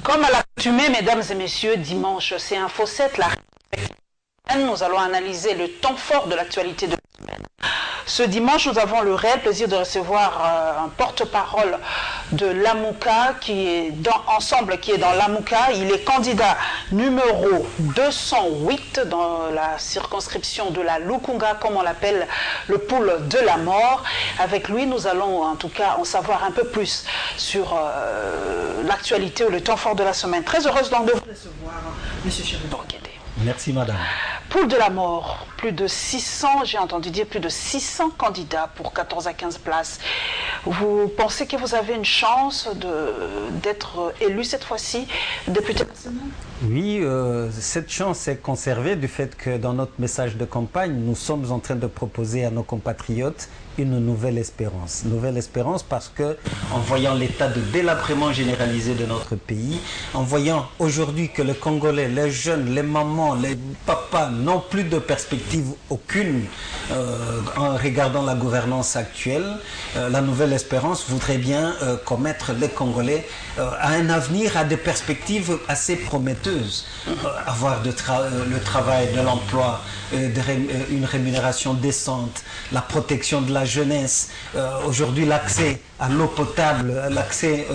Comme à l'accoutumée, mesdames et messieurs, dimanche, c'est Info 7, la nous allons analyser le temps fort de l'actualité de la semaine. Ce dimanche, nous avons le réel plaisir de recevoir un porte-parole de l'AMUCA qui est dans l'AMUCA. Il est candidat numéro 208 dans la circonscription de la Lukunga, comme on l'appelle, le pôle de la mort. Avec lui, nous allons en tout cas en savoir un peu plus sur l'actualité ou le temps fort de la semaine. Très heureuse donc de vous recevoir, M. Chéribon Okende. Merci, madame. Poule de la mort, plus de 600, j'ai entendu dire plus de 600 candidats pour 14 à 15 places. Vous pensez que vous avez une chance d'être élu cette fois-ci, député national? Oui, cette chance est conservée du fait que dans notre message de campagne, nous sommes en train de proposer à nos compatriotes une nouvelle espérance. Nouvelle espérance parce que, en voyant l'état de délabrement généralisé de notre pays, en voyant aujourd'hui que les Congolais, les jeunes, les mamans, les papas n'ont plus de perspective aucune en regardant la gouvernance actuelle, la nouvelle espérance voudrait bien commettre les Congolais à un avenir, à des perspectives assez prometteuses. Avoir le travail, de l'emploi, une rémunération décente, la protection de la jeunesse, aujourd'hui l'accès à l'eau potable, l'accès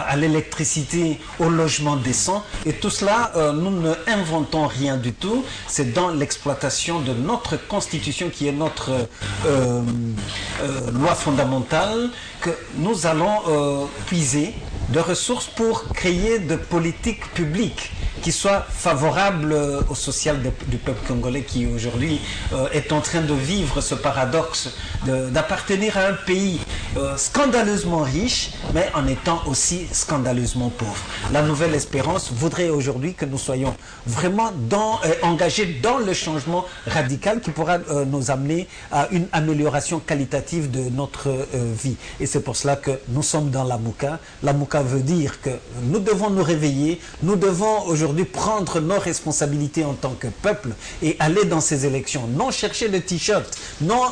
à l'électricité, au logement décent. Et tout cela, nous ne inventons rien du tout. C'est dans l'exploitation de notre constitution qui est notre loi fondamentale que nous allons puiser de ressources pour créer de politiques publiques qui soient favorables au social du peuple congolais qui aujourd'hui est en train de vivre ce paradoxe d'appartenir à un pays scandaleusement riche, mais en étant aussi scandaleusement pauvre. La nouvelle espérance voudrait aujourd'hui que nous soyons vraiment engagés dans le changement radical qui pourra nous amener à une amélioration qualitative de notre vie. Et c'est pour cela que nous sommes dans l'AMUCA. L'AMUCA veut dire que nous devons nous réveiller, nous devons aujourd'hui prendre nos responsabilités en tant que peuple et aller dans ces élections. Non chercher le t-shirt, non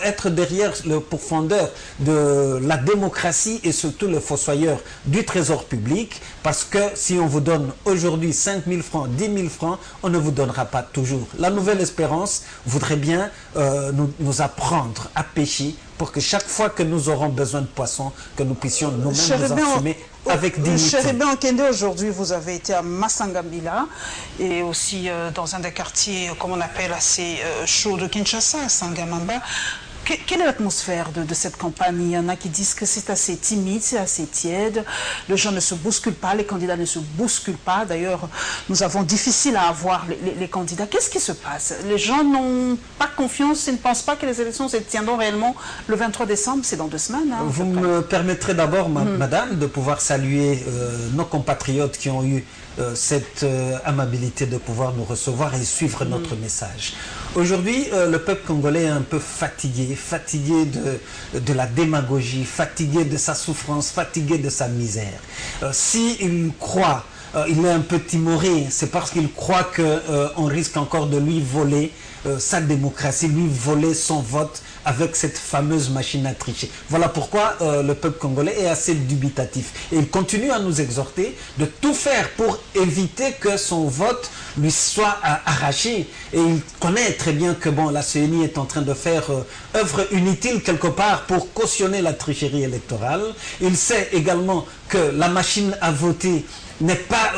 être derrière le pourfendeur de la démocratie et surtout le fossoyeur du trésor public, parce que si on vous donne aujourd'hui 5 000 francs, 10 000 francs, on ne vous donnera pas toujours. La nouvelle espérance voudrait bien nous apprendre à pêcher pour que chaque fois que nous aurons besoin de poissons, que nous puissions nous-mêmes nous assumer avec dignité. Chéribon Okende, aujourd'hui, vous avez été à Masangambila et aussi dans un des quartiers, comme on appelle, assez chaud de Kinshasa, à Sangamamba. Quelle est l'atmosphère de cette campagne? Il y en a qui disent que c'est assez timide, c'est assez tiède, les gens ne se bousculent pas, les candidats ne se bousculent pas. D'ailleurs, nous avons difficile à avoir les candidats. Qu'est-ce qui se passe? Les gens n'ont pas confiance, ils ne pensent pas que les élections se tiendront réellement le 23 décembre, c'est dans 2 semaines. Hein, vous me permettrez d'abord, madame, de pouvoir saluer nos compatriotes qui ont eu cette amabilité de pouvoir nous recevoir et suivre notre message. Aujourd'hui, le peuple congolais est un peu fatigué de la démagogie, fatigué de sa souffrance, fatigué de sa misère. S'il croit, il est un peu timoré, c'est parce qu'il croit qu'on risque encore de lui voler sa démocratie, lui voler son vote avec cette fameuse machine à tricher. Voilà pourquoi le peuple congolais est assez dubitatif. Et il continue à nous exhorter de tout faire pour éviter que son vote lui soit arraché. Et il connaît très bien que bon, la CENI est en train de faire œuvre inutile quelque part pour cautionner la tricherie électorale. Il sait également que la machine à voter n'est pas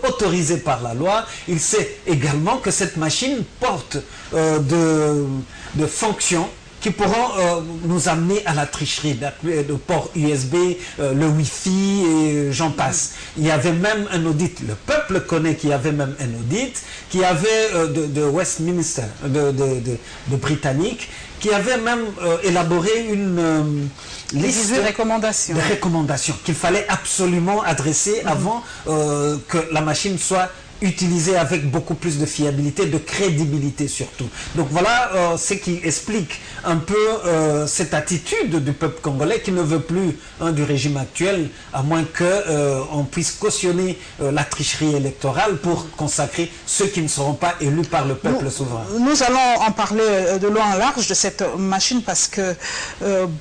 autorisée par la loi. Il sait également que cette machine porte de fonctions qui pourront nous amener à la tricherie, le port USB, le Wi-Fi et j'en passe. Il y avait même un audit, le peuple connaît qu'il y avait même un audit, qui avait de Westminster, de Britannique, qui avait même élaboré une liste de recommandations qu'il fallait absolument adresser avant que la machine soit utilisé avec beaucoup plus de fiabilité, de crédibilité surtout. Donc voilà ce qui explique un peu cette attitude du peuple congolais qui ne veut plus du régime actuel, à moins qu'on puisse cautionner la tricherie électorale pour consacrer ceux qui ne seront pas élus par le peuple souverain. Nous allons en parler de long en large de cette machine parce que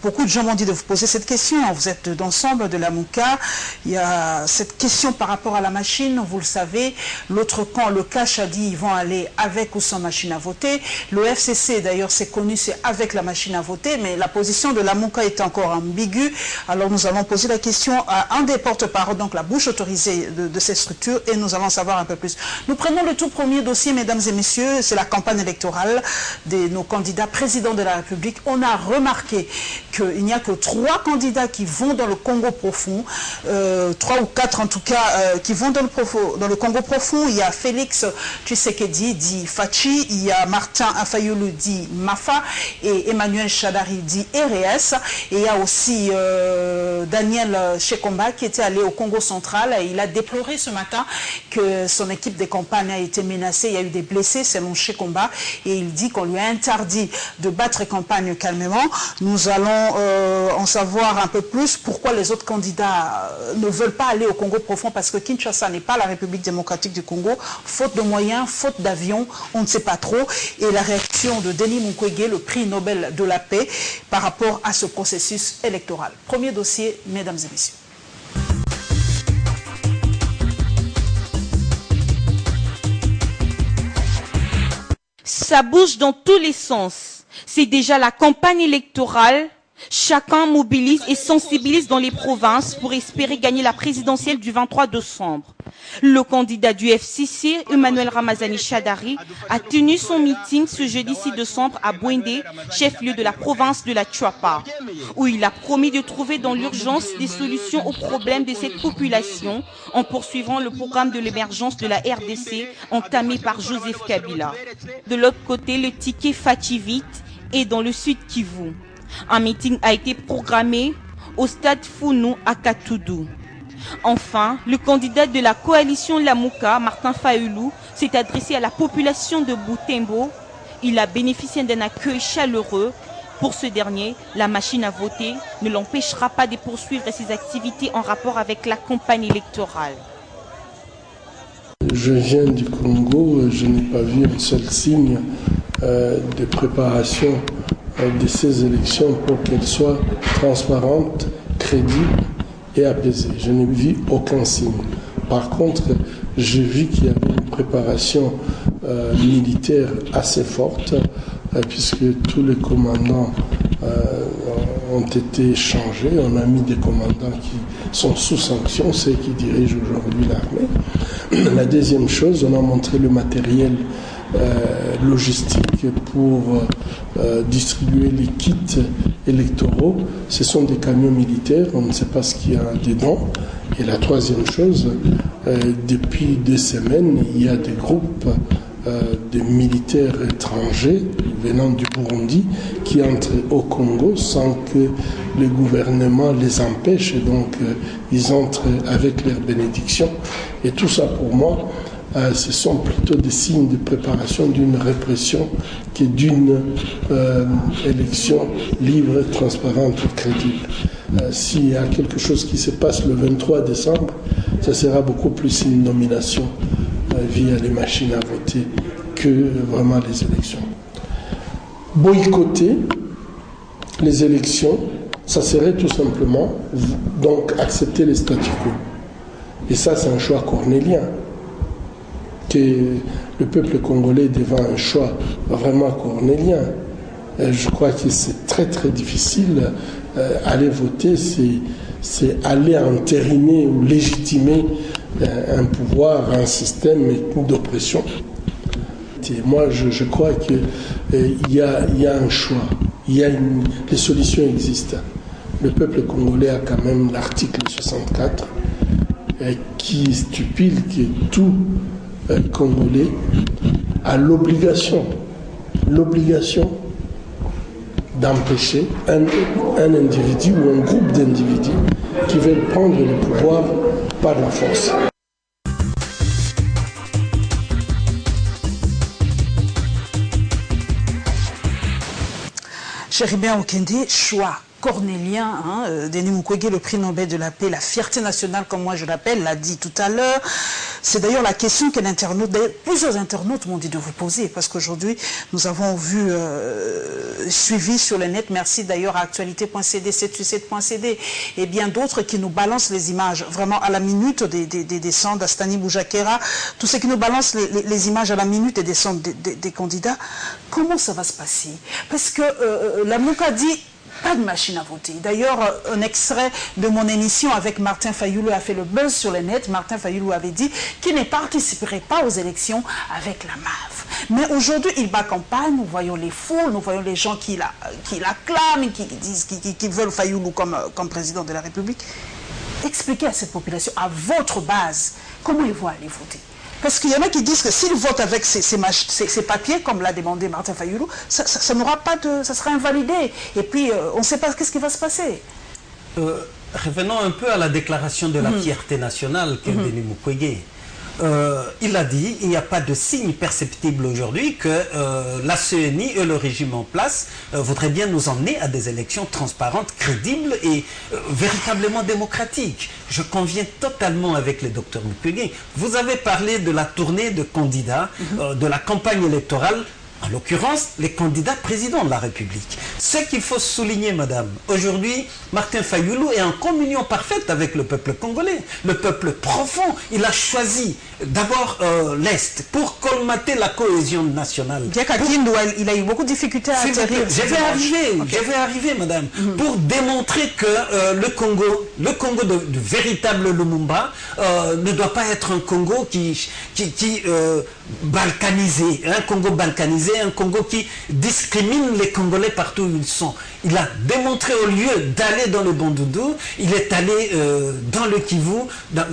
beaucoup de gens m'ont dit de vous poser cette question. Vous êtes d'ensemble de la Mouka. Il y a cette question par rapport à la machine, vous le savez. L'autre camp, le cash, a dit ils vont aller avec ou sans machine à voter. Le FCC, d'ailleurs, c'est connu, c'est avec la machine à voter, mais la position de la Mouka est encore ambiguë. Alors nous allons poser la question à un des porte-parole, donc la bouche autorisée de ces structures, et nous allons savoir un peu plus. Nous prenons le tout premier dossier, mesdames et messieurs, c'est la campagne électorale de nos candidats présidents de la République. On a remarqué qu'il n'y a que 3 candidats qui vont dans le Congo profond, 3 ou 4 en tout cas, qui vont dans le Congo profond. Il y a Félix Tshisekedi dit Fachi, il y a Martin Fayulu dit Mafa et Emmanuel Shadari dit RS. Et il y a aussi Daniel Shekomba qui était allé au Congo central. Et il a déploré ce matin que son équipe de campagne a été menacée. Il y a eu des blessés selon Shekomba et il dit qu'on lui a interdit de battre campagne calmement. Nous allons en savoir un peu plus pourquoi les autres candidats ne veulent pas aller au Congo profond, parce que Kinshasa n'est pas la République démocratique du Congo, faute de moyens, faute d'avions, on ne sait pas trop. Et la réaction de Denis Mukwege, le prix Nobel de la paix, par rapport à ce processus électoral. Premier dossier, mesdames et messieurs. Ça bouge dans tous les sens. C'est déjà la campagne électorale. Chacun mobilise et sensibilise dans les provinces pour espérer gagner la présidentielle du 23 décembre. Le candidat du FCC, Emmanuel Ramazani Shadari, a tenu son meeting ce jeudi 6 décembre à Bwende, chef-lieu de la province de la Tchouapa, où il a promis de trouver dans l'urgence des solutions aux problèmes de cette population en poursuivant le programme de l'émergence de la RDC entamé par Joseph Kabila. De l'autre côté, le ticket Fativite est dans le sud Kivu. Un meeting a été programmé au stade Founou à Katoudou. Enfin, le candidat de la coalition Lamouka, Martin Fayulu, s'est adressé à la population de Butembo. Il a bénéficié d'un accueil chaleureux. Pour ce dernier, la machine à voter ne l'empêchera pas de poursuivre ses activités en rapport avec la campagne électorale. Je viens du Congo, je n'ai pas vu un seul signe de préparation de ces élections pour qu'elles soient transparentes, crédibles et apaisées. Je n'ai vu aucun signe. Par contre, j'ai vu qu'il y avait une préparation militaire assez forte, puisque tous les commandants ont été changés. On a mis des commandants qui sont sous sanction, ceux qui dirigent aujourd'hui l'armée. La deuxième chose, on a montré le matériel logistique pour distribuer les kits électoraux. Ce sont des camions militaires, on ne sait pas ce qu'il y a dedans. Et la troisième chose, depuis 2 semaines, il y a des groupes de militaires étrangers venant du Burundi qui entrent au Congo sans que le gouvernement les empêche, et donc ils entrent avec leur bénédiction. Et tout ça, pour moi, ce sont plutôt des signes de préparation d'une répression que d'une élection libre, transparente et crédible. S'il y a quelque chose qui se passe le 23 décembre, ça sera beaucoup plus une nomination via les machines à voter que vraiment les élections. Boycotter les élections, ça serait tout simplement donc accepter les statu quo. Et ça, c'est un choix cornélien. Que le peuple congolais devant un choix vraiment cornélien. Je crois que c'est très très difficile. Aller voter, c'est aller entériner ou légitimer un pouvoir, un système d'oppression. Et moi, je crois qu'il y a un choix. Les solutions existent. Le peuple congolais a quand même l'article 64 qui stipule que tout Congolais a l'obligation d'empêcher un individu ou un groupe d'individus qui veulent prendre le pouvoir par la force. Chéribin Okende, choix cornélien, Denis Mukwege, le prix Nobel de la paix, la fierté nationale, comme moi je l'appelle, l'a dit tout à l'heure. C'est d'ailleurs la question que plusieurs internautes m'ont dit de vous poser, parce qu'aujourd'hui, nous avons vu, suivi sur le net, merci d'ailleurs à actualité.cd, 787.cd, et bien d'autres qui nous balancent les images, vraiment à la minute des centres, d'Astani Boujakera, tous ceux qui nous balancent les images à la minute et des centres des candidats. Comment ça va se passer? Parce que la Mouka dit, pas de machine à voter. D'ailleurs, un extrait de mon émission avec Martin Fayoulou a fait le buzz sur le net. Martin Fayoulou avait dit qu'il ne participerait pas aux élections avec la MAF. Mais aujourd'hui, il bat campagne. Nous voyons les foules, nous voyons les gens qui l'acclament, qui disent qu'ils veulent Fayoulou comme président de la République. Expliquez à cette population, à votre base, comment ils vont aller voter. Parce qu'il y en a qui disent que s'ils votent avec ces papiers, comme l'a demandé Martin Fayoulou, ça n'aura pas de, ça sera invalidé. Et puis, on ne sait pas qu'est-ce qui va se passer. Revenons un peu à la déclaration de la fierté nationale que Denis Mukwege. Il a dit, il n'y a pas de signe perceptible aujourd'hui que la CENI et le régime en place voudraient bien nous emmener à des élections transparentes, crédibles et véritablement démocratiques. Je conviens totalement avec le docteur Mukwege. Vous avez parlé de la tournée de candidats, de la campagne électorale, en l'occurrence, les candidats présidents de la République. Ce qu'il faut souligner, madame, aujourd'hui, Martin Fayoulou est en communion parfaite avec le peuple congolais, le peuple profond. Il a choisi d'abord l'Est pour colmater la cohésion nationale. Il a eu beaucoup de difficultés à atterrir. Je vais arriver, madame, pour démontrer que le Congo de véritable Lumumba, ne doit pas être un Congo balkanisé, un Congo balkanisé, un Congo qui discrimine les Congolais partout où ils sont. Il a démontré, au lieu d'aller dans le Bandundu, il est allé dans le Kivu,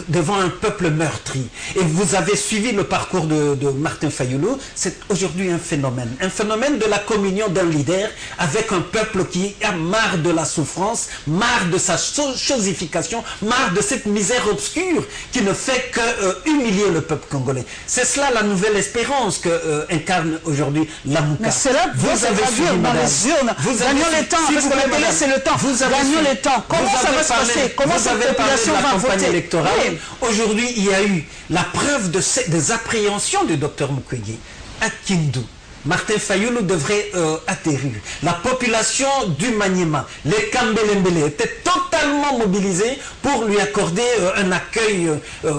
devant un peuple meurtri. Et vous avez suivi le parcours de Martin Fayoulou. C'est aujourd'hui un phénomène de la communion d'un leader avec un peuple qui a marre de la souffrance, marre de sa chosification, marre de cette misère obscure qui ne fait que humilier le peuple congolais. C'est cela la nouvelle espérance que incarne aujourd'hui la Mouka. Mais c'est là vous avez suivi, dans les urnes. Gagnons le temps, parce que la télé c'est le temps. Gagnons le temps. Comment ça va se passer? Comment cette population va voter électorale? Aujourd'hui, il y a eu la preuve des appréhensions du docteur Mukwege à Kindu. Martin Fayoulou devrait atterrir. La population du Maniema, les Kambelembele, étaient totalement mobilisés pour lui accorder un accueil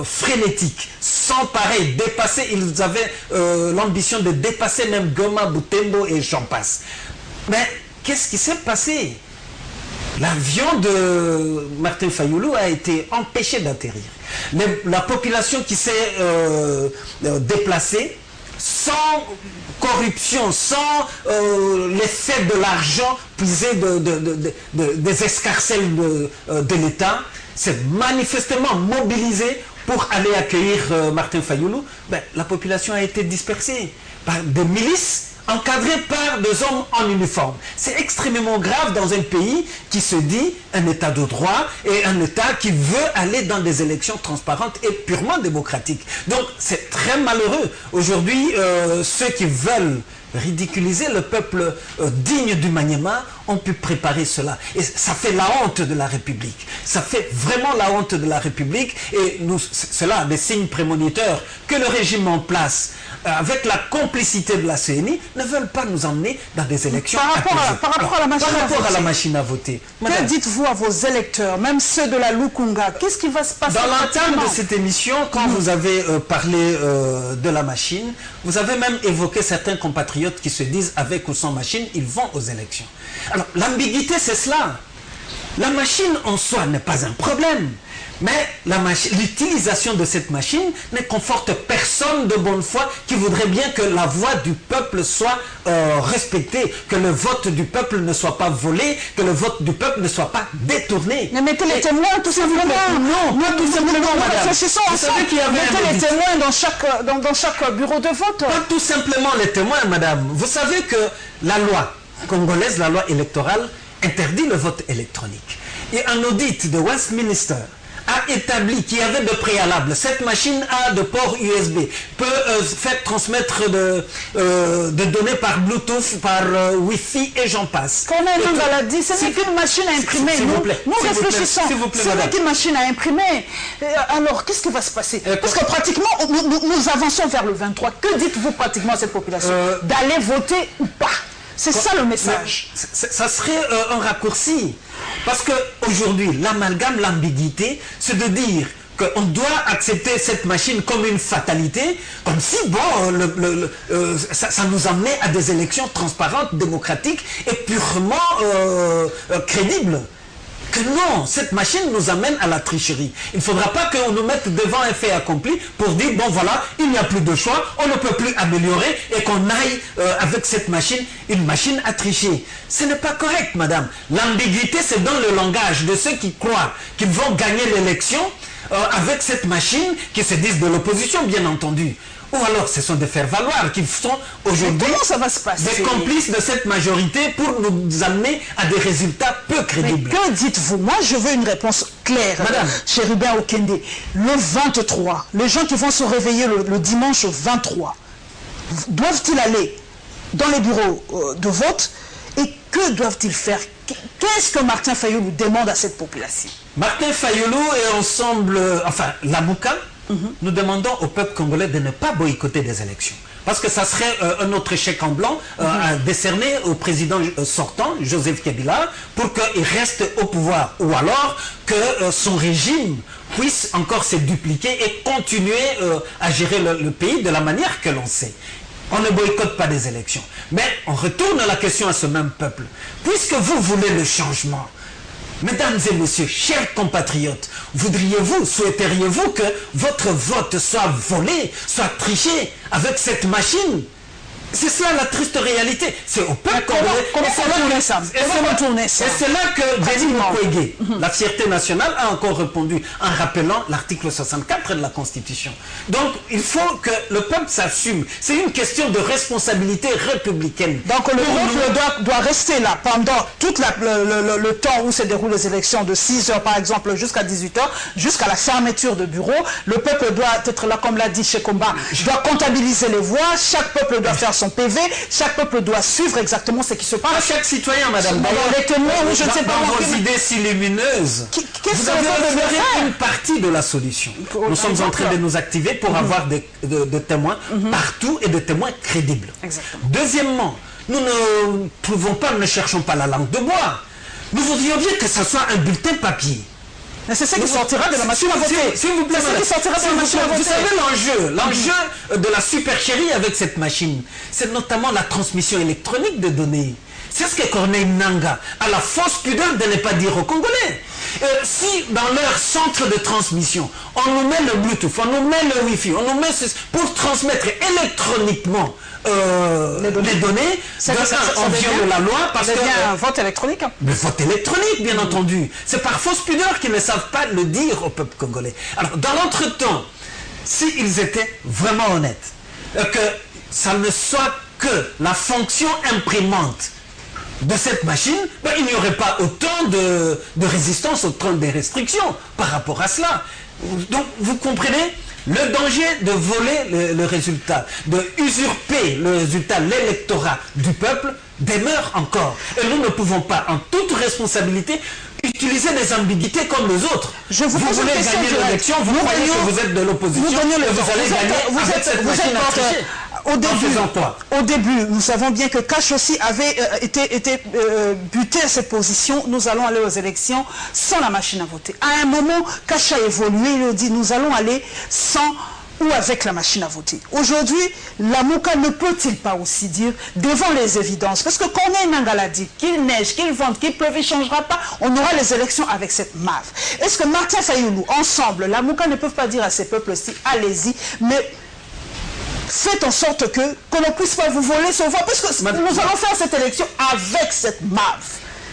frénétique, sans pareil, dépasser. Ils avaient l'ambition de dépasser même Goma, Butembo et j'en passe. Mais qu'est-ce qui s'est passé? L'avion de Martin Fayoulou a été empêché d'atterrir. La population qui s'est déplacée, sans corruption, sans l'effet de l'argent puisé des escarcelles de l'État, s'est manifestement mobilisée pour aller accueillir Martin Fayoulou. La population a été dispersée par des milices encadrés par des hommes en uniforme. C'est extrêmement grave dans un pays qui se dit un état de droit et un état qui veut aller dans des élections transparentes et purement démocratiques. Donc c'est très malheureux. Aujourd'hui, ceux qui veulent ridiculiser le peuple digne du Maniema ont pu préparer cela. Et ça fait la honte de la République. Ça fait vraiment la honte de la République. Et cela, des signes prémoniteurs que le régime en place, avec la complicité de la CENI, ne veulent pas nous emmener dans des élections. Par rapport à la machine à voter. Que dites-vous à vos électeurs, même ceux de la Lukunga? Qu'est-ce qui va se passer? Dans l'entame de cette émission, quand vous avez parlé de la machine, vous avez même évoqué certains compatriotes qui se disent avec ou sans machine, ils vont aux élections. Alors, l'ambiguïté, c'est cela. La machine en soi n'est pas un problème. Mais l'utilisation de cette machine ne conforte personne de bonne foi qui voudrait bien que la voix du peuple soit respectée, que le vote du peuple ne soit pas volé, que le vote du peuple ne soit pas détourné. Mais mettez les témoins, tout simplement. Non, tout simplement, madame. Réfléchissons ensemble. Mettez les témoins dans chaque bureau de vote. Pas tout simplement les témoins, madame. Vous savez que la loi congolaise, la loi électorale, interdit le vote électronique. Et un audit de Westminster a établi qu'il y avait de préalable, cette machine a de port USB, peut faire transmettre de données par Bluetooth, par Wi-Fi et j'en passe. Colonel Nangaa l'a dit, ce n'est qu'une machine à imprimer. Nous réfléchissons. Ce n'est qu'une machine à imprimer. Alors, qu'est-ce qui va se passer? Parce que pratiquement, nous avançons vers le 23. Que dites-vous pratiquement à cette population? D'aller voter ou pas? C'est ça le message. Ça serait un raccourci. Parce qu'aujourd'hui, l'amalgame, l'ambiguïté, c'est de dire qu'on doit accepter cette machine comme une fatalité, comme si, bon, ça nous amenait à des élections transparentes, démocratiques et purement crédibles. Que non, cette machine nous amène à la tricherie. Il ne faudra pas qu'on nous mette devant un fait accompli pour dire, bon voilà, il n'y a plus de choix, on ne peut plus améliorer et qu'on aille avec cette machine, une machine à tricher. Ce n'est pas correct, madame. L'ambiguïté, c'est dans le langage de ceux qui croient qu'ils vont gagner l'élection avec cette machine, qui se disent de l'opposition, bien entendu. Ou alors ce sont des faire-valoir qui sont aujourd'hui des complices de cette majorité pour nous amener à des résultats peu crédibles. Mais que dites-vous? Moi, je veux une réponse claire, madame. Chérubin Okende. Le 23, les gens qui vont se réveiller le dimanche 23, doivent-ils aller dans les bureaux de vote et que doivent-ils faire? Qu'est-ce que Martin Fayulu demande à cette population? Martin Fayulu et ensemble, enfin, la Mouka, nous demandons au peuple congolais de ne pas boycotter des élections. Parce que ça serait un autre chèque en blanc à décerner au président sortant, Joseph Kabila, pour qu'il reste au pouvoir. Ou alors que son régime puisse encore se dupliquer et continuer à gérer le pays de la manière que l'on sait. On ne boycotte pas des élections. Mais on retourne la question à ce même peuple. Puisque vous voulez le changement, mesdames et messieurs, chers compatriotes, voudriez-vous, souhaiteriez-vous que votre vote soit volé, soit triché avec cette machine? C'est ça la triste réalité. C'est au peuple congolais. Comment tourner ça? Et c'est là que Denis Mukwege, la fierté nationale, a encore répondu en rappelant l'article 64 de la Constitution. Donc, il faut que le peuple s'assume. C'est une question de responsabilité républicaine. Donc, le peuple doit rester là pendant tout le temps où se déroulent les élections, de 6 h par exemple jusqu'à 18 h, jusqu'à la fermeture de bureau. Le peuple doit être là, comme l'a dit Chekomba, doit comptabiliser les voix. Chaque peuple doit faire son PV, chaque peuple doit suivre exactement ce qui se passe. Chaque citoyen, madame. Les témoins, je ne sais pas. Dans vos idées si lumineuses, vous avez repéré une partie de la solution. Nous sommes en train de nous activer pour avoir des témoins partout et des témoins crédibles. Exactement. Deuxièmement, nous ne prouvons pas, ne cherchons pas la langue de bois. Nous voudrions bien que ce soit un bulletin papier. Mais c'est ça qui sortira de la machine à voter. S'il vous plaît, c'est ça qui sortira de la machine à voter. Vous savez l'enjeu de la supercherie avec cette machine, c'est notamment la transmission électronique de données. C'est ce que Corneille Nangaa a la fausse pudeur de ne pas dire aux Congolais. Si dans leur centre de transmission, on nous met le Bluetooth, on nous met le Wi-Fi, on nous met pour transmettre électroniquement les données, on viole la loi parce que... un vote électronique. Le vote électronique, bien entendu. C'est par fausse pudeur qu'ils ne savent pas le dire au peuple congolais. Alors, dans l'entretemps, s'ils étaient vraiment honnêtes, que ça ne soit que la fonction imprimante de cette machine, ben, il n'y aurait pas autant de résistance, autant de restrictions par rapport à cela. Donc, vous comprenez le danger de voler le résultat, de usurper le résultat, l'électorat du peuple demeure encore. Et nous ne pouvons pas, en toute responsabilité, utiliser des ambiguïtés comme les autres. Vous voulez gagner l'élection, vous croyez que vous êtes de l'opposition, vous allez gagner avec cette machine à tricher. Au début, nous savons bien que Kash aussi avait été buté à cette position. Nous allons aller aux élections sans la machine à voter. À un moment, Kash a évolué. Il a dit nous allons aller sans ou avec la machine à voter. Aujourd'hui, la Mouka ne peut-il pas aussi dire devant les évidences, parce que Corneille Nangaa l'a dit, qu'il neige, qu'il vente, qu'il pleuve, il ne changera pas, on aura les élections avec cette MAV. Est-ce que Martin Fayulu, ensemble, la Mouka ne peuvent pas dire à ces peuples-ci, allez-y, mais faites en sorte que l'on puisse pas vous voler ce voix, parce que nous allons faire cette élection avec cette MAV.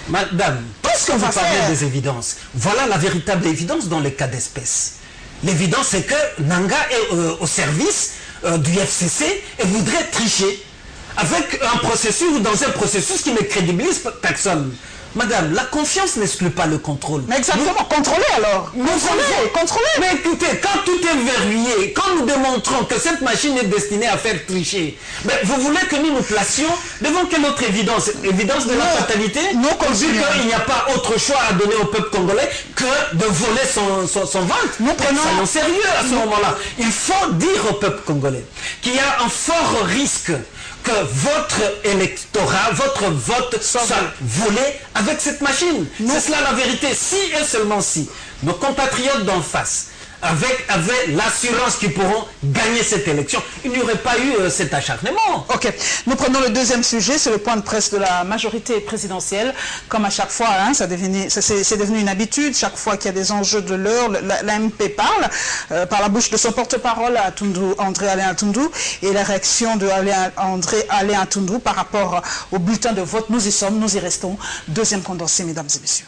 Madame, qu'est-ce qu'on va parler des évidences? Voilà la véritable évidence dans les cas d'espèce. L'évidence, c'est que Nangaa est au service du FCC et voudrait tricher avec un processus ou dans un processus qui ne crédibilise personne. Madame, la confiance n'exclut pas le contrôle. Mais exactement, contrôlez alors. Contrôlez. Mais écoutez, quand tout est verrouillé, quand nous démontrons que cette machine est destinée à faire tricher, mais vous voulez que nous nous placions devant quelle autre évidence? Évidence de la fatalité? Nous vu qu'il n'y a pas autre choix à donner au peuple congolais que de voler son vote. Nous prenons... Soyons sérieux à ce moment-là. Il faut dire au peuple congolais qu'il y a un fort risque que votre électorat, votre vote soit volé avec cette machine. C'est cela la vérité. Si et seulement si nos compatriotes d'en face avaient l'assurance qu'ils pourront gagner cette élection, il n'y aurait pas eu cet acharnement. Ok, nous prenons le deuxième sujet, c'est le point de presse de la majorité présidentielle. Comme à chaque fois, hein, c'est devenu une habitude, chaque fois qu'il y a des enjeux de l'heure, l'AMP parle par la bouche de son porte-parole, André Alain Atundou, et la réaction de André Alain Atundou par rapport au bulletin de vote. Nous y sommes, nous y restons. Deuxième condensé, mesdames et messieurs.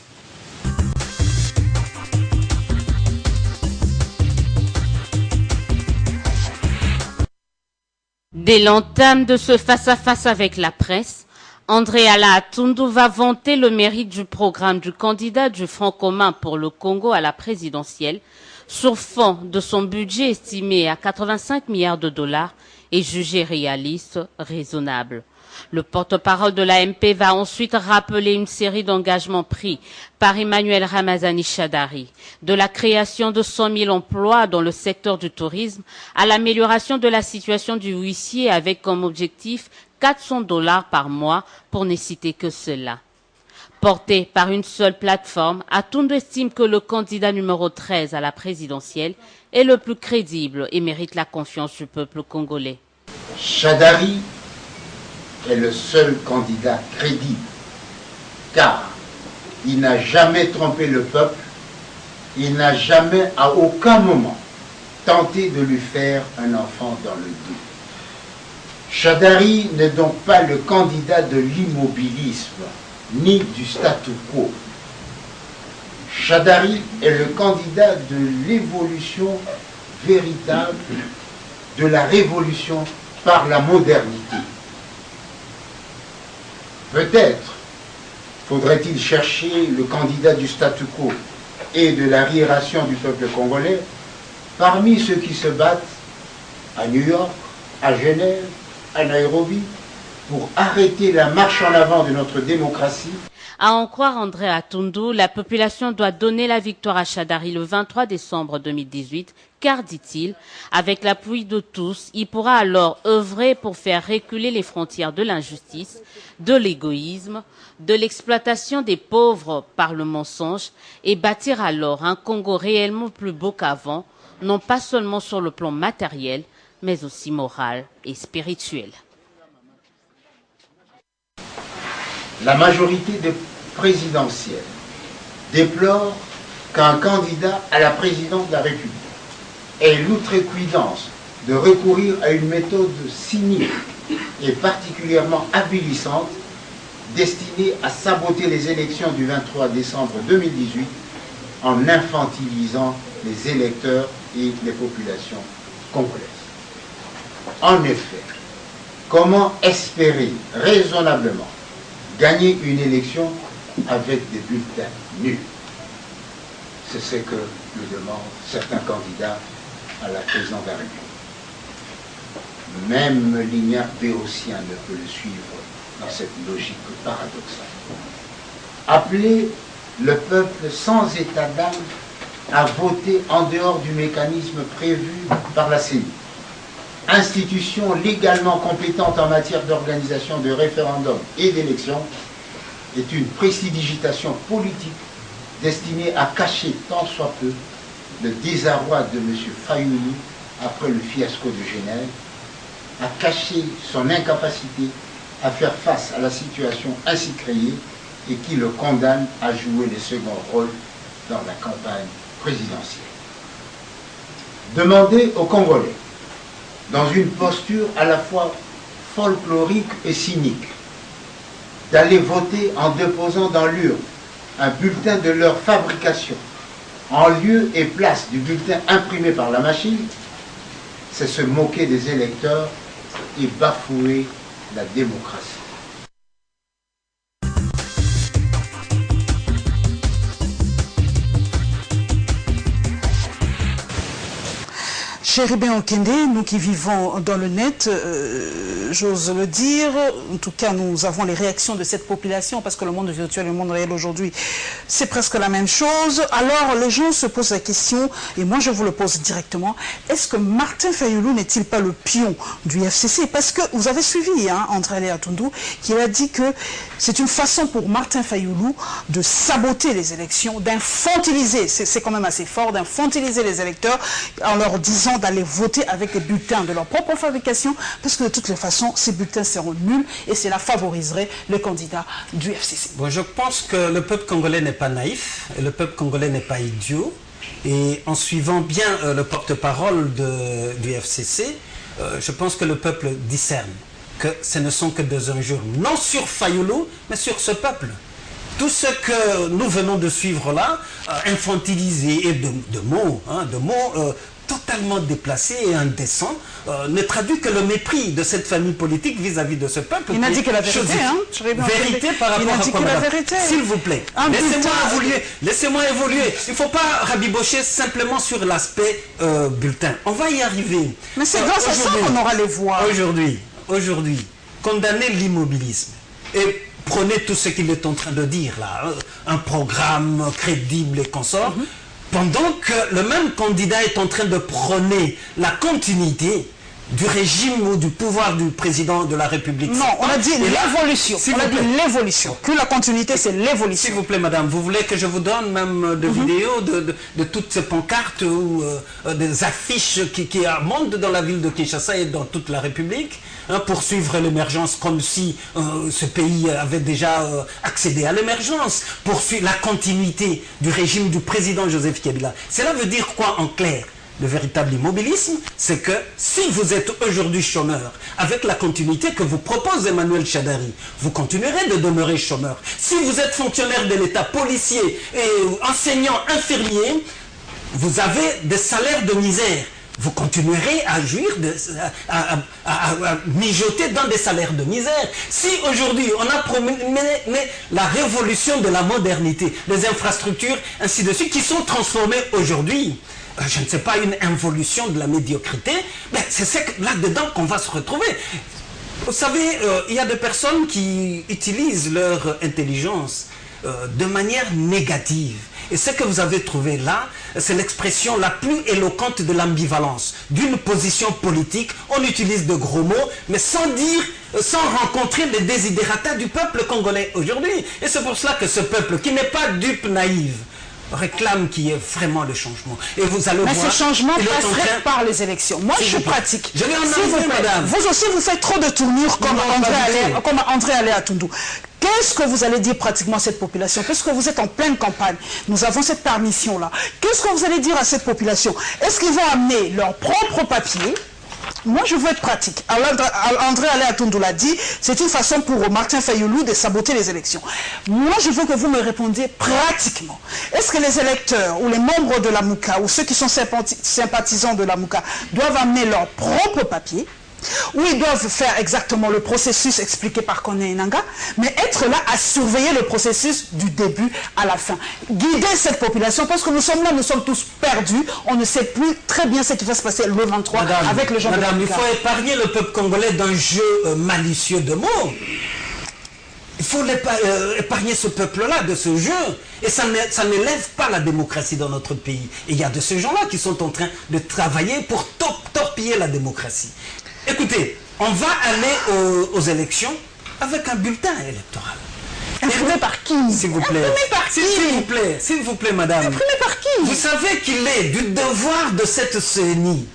Dès l'entame de ce face-à-face avec la presse, André Alain Atundou va vanter le mérite du programme du candidat du Front commun pour le Congo à la présidentielle, sur fond de son budget estimé à 85 milliards de dollars et jugé réaliste, raisonnable. Le porte-parole de l'AMP va ensuite rappeler une série d'engagements pris par Emmanuel Ramazani Shadari, de la création de 100 000 emplois dans le secteur du tourisme à l'amélioration de la situation du huissier avec comme objectif 400 $ par mois pour ne citer que cela. Porté par une seule plateforme, Atundou estime que le candidat numéro 13 à la présidentielle est le plus crédible et mérite la confiance du peuple congolais. Shadari est le seul candidat crédible, car il n'a jamais trompé le peuple, il n'a jamais à aucun moment tenté de lui faire un enfant dans le dos. Shadari n'est donc pas le candidat de l'immobilisme, ni du statu quo. Shadari est le candidat de l'évolution véritable, de la révolution par la modernité. Peut-être faudrait-il chercher le candidat du statu quo et de l'arriération du peuple congolais parmi ceux qui se battent à New York, à Genève, à Nairobi, pour arrêter la marche en avant de notre démocratie. À en croire André Atundou, la population doit donner la victoire à Shadari le 23 décembre 2018, car, dit-il, avec l'appui de tous, il pourra alors œuvrer pour faire reculer les frontières de l'injustice, de l'égoïsme, de l'exploitation des pauvres par le mensonge et bâtir alors un Congo réellement plus beau qu'avant, non pas seulement sur le plan matériel, mais aussi moral et spirituel. La majorité présidentielle déplore qu'un candidat à la présidence de la République ait l'outrecuidance de recourir à une méthode cynique et particulièrement avilissante destinée à saboter les élections du 23 décembre 2018 en infantilisant les électeurs et les populations congolaises. En effet, comment espérer raisonnablement gagner une élection avec des bulletins nuls? C'est ce que nous demandent certains candidats à la présidence de la République. Même l'ignare béotien ne peut le suivre dans cette logique paradoxale. Appeler le peuple sans état d'âme à voter en dehors du mécanisme prévu par la CENI, institution légalement compétente en matière d'organisation de référendums et d'élections, est une prestidigitation politique destinée à cacher tant soit peu le désarroi de M. Fayoulou après le fiasco de Genève, à cacher son incapacité à faire face à la situation ainsi créée et qui le condamne à jouer le second rôle dans la campagne présidentielle. Demander aux Congolais, dans une posture à la fois folklorique et cynique, d'aller voter en déposant dans l'urne un bulletin de leur fabrication en lieu et place du bulletin imprimé par la machine, c'est se moquer des électeurs et bafouer la démocratie. Chérubin Okende, nous qui vivons dans le net, j'ose le dire, en tout cas nous avons les réactions de cette population parce que le monde virtuel et le monde réel aujourd'hui, c'est presque la même chose. Alors les gens se posent la question, et moi je vous le pose directement, est-ce que Martin Fayulu n'est-il pas le pion du FCC? Parce que vous avez suivi André Aléa Toundou, qui a dit que c'est une façon pour Martin Fayulu de saboter les élections, d'infantiliser, c'est quand même assez fort, d'infantiliser les électeurs en leur disant d'aller voter avec des bulletins de leur propre fabrication, parce que de toutes les façons, ces bulletins seront nuls et cela favoriserait le candidat du FCC. Bon, je pense que le peuple congolais n'est pas naïf, et le peuple congolais n'est pas idiot, et en suivant bien le porte-parole du FCC, je pense que le peuple discerne que ce ne sont que des injures, non sur Fayulu, mais sur ce peuple. Tout ce que nous venons de suivre là, infantilisé et de mots totalement déplacés et indécents, ne traduit que le mépris de cette famille politique vis-à-vis de ce peuple. Il n'a dit que la vérité, vérité par rapport à quoi, madame? S'il vous plaît, laissez-moi évoluer. Il ne faut pas rabibocher simplement sur l'aspect bulletin. On va y arriver. Mais c'est grâce à ça qu'on aura les voix. Aujourd'hui, condamner l'immobilisme et prenez tout ce qu'il est en train de dire là, un programme crédible et consort, pendant que le même candidat est en train de prôner la continuité du régime ou du pouvoir du président de la République. Non, on a dit l'évolution. On a dit l'évolution. Que la continuité, c'est l'évolution. S'il vous plaît, madame, vous voulez que je vous donne même des vidéos de toutes ces pancartes ou des affiches qui montent dans la ville de Kinshasa et dans toute la République pour suivre l'émergence comme si ce pays avait déjà accédé à l'émergence, poursuivre la continuité du régime du président Joseph Kabila. Cela veut dire quoi en clair? Le véritable immobilisme, c'est que si vous êtes aujourd'hui chômeur, avec la continuité que vous propose Emmanuel Chadari, vous continuerez de demeurer chômeur. Si vous êtes fonctionnaire de l'État, policier et enseignant, infirmier, vous avez des salaires de misère. Vous continuerez à jouir, à mijoter dans des salaires de misère. Si aujourd'hui on a promis la révolution de la modernité, les infrastructures, ainsi de suite, qui sont transformées aujourd'hui, je ne sais pas, une involution de la médiocrité, mais c'est là-dedans qu'on va se retrouver. Vous savez, il y a des personnes qui utilisent leur intelligence de manière négative. Et ce que vous avez trouvé là, c'est l'expression la plus éloquente de l'ambivalence. D'une position politique, on utilise de gros mots, mais sans rencontrer les désidératas du peuple congolais aujourd'hui. Et c'est pour cela que ce peuple, qui n'est pas dupe naïve, réclame qu'il y ait vraiment le changement. Et vous allez voir... Mais ce changement passerait par les élections. Moi, je suis pratique. Je vais en arriver, madame. Vous aussi, vous faites trop de tournures comme André Aléa Toundou. Qu'est-ce que vous allez dire pratiquement à cette population? Puisque vous êtes en pleine campagne, nous avons cette permission-là. Qu'est-ce que vous allez dire à cette population? Est-ce qu'ils vont amener leur propre papier? Moi, je veux être pratique. André Aléa Toundou l'a dit, c'est une façon pour Martin Fayulu de saboter les élections. Moi, je veux que vous me répondiez pratiquement. Est-ce que les électeurs ou les membres de la Mouka ou ceux qui sont sympathisants de la Mouka doivent amener leur propre papier? Ou ils doivent faire exactement le processus expliqué par Corneille Nangaa, mais être là à surveiller le processus du début à la fin. Guider cette population, parce que nous sommes là, nous sommes tous perdus, on ne sait plus très bien ce qui va se passer le 23 avec les gens de la Mouka. Il faut épargner le peuple congolais d'un jeu malicieux de mots. Il faut épargner ce peuple-là de ce jeu. Et ça n'élève pas la démocratie dans notre pays. Et il y a de ces gens-là qui sont en train de travailler pour torpiller la démocratie. Écoutez, on va aller aux élections avec un bulletin électoral. Imprimé par qui? S'il vous plaît. Imprimé par qui? S'il vous plaît, madame. Imprimé par qui? Vous savez qu'il est du devoir de cette CENI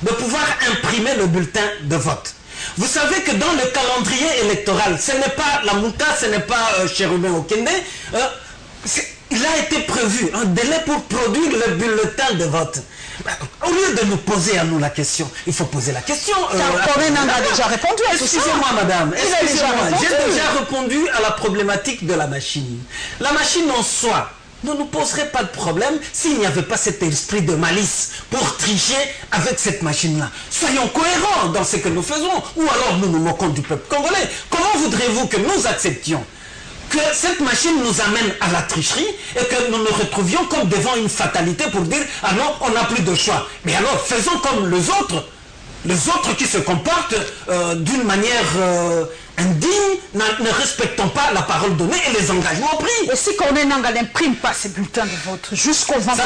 de pouvoir imprimer le bulletin de vote. Vous savez que dans le calendrier électoral, ce n'est pas la Mouka, ce n'est pas Chérubin Okende, il a été prévu un délai pour produire le bulletin de vote. Au lieu de nous poser à nous la question, il faut poser la question. Corneille Nangaa a déjà répondu à tout ça. Excusez-moi, madame. Excusez-moi. J'ai déjà répondu à la problématique de la machine. La machine en soi ne nous poserait pas de problème s'il n'y avait pas cet esprit de malice pour tricher avec cette machine-là. Soyons cohérents dans ce que nous faisons, ou alors nous nous moquons du peuple congolais. Comment voudrez-vous que nous acceptions que que cette machine nous amène à la tricherie et que nous nous retrouvions comme devant une fatalité pour dire « Ah non, on n'a plus de choix ». Mais alors, faisons comme les autres qui se comportent d'une manière indigne, ne respectant pas la parole donnée et les engagements pris. Et si Corneille Nangaa n'imprime pas ces bulletins de vote jusqu'au 23,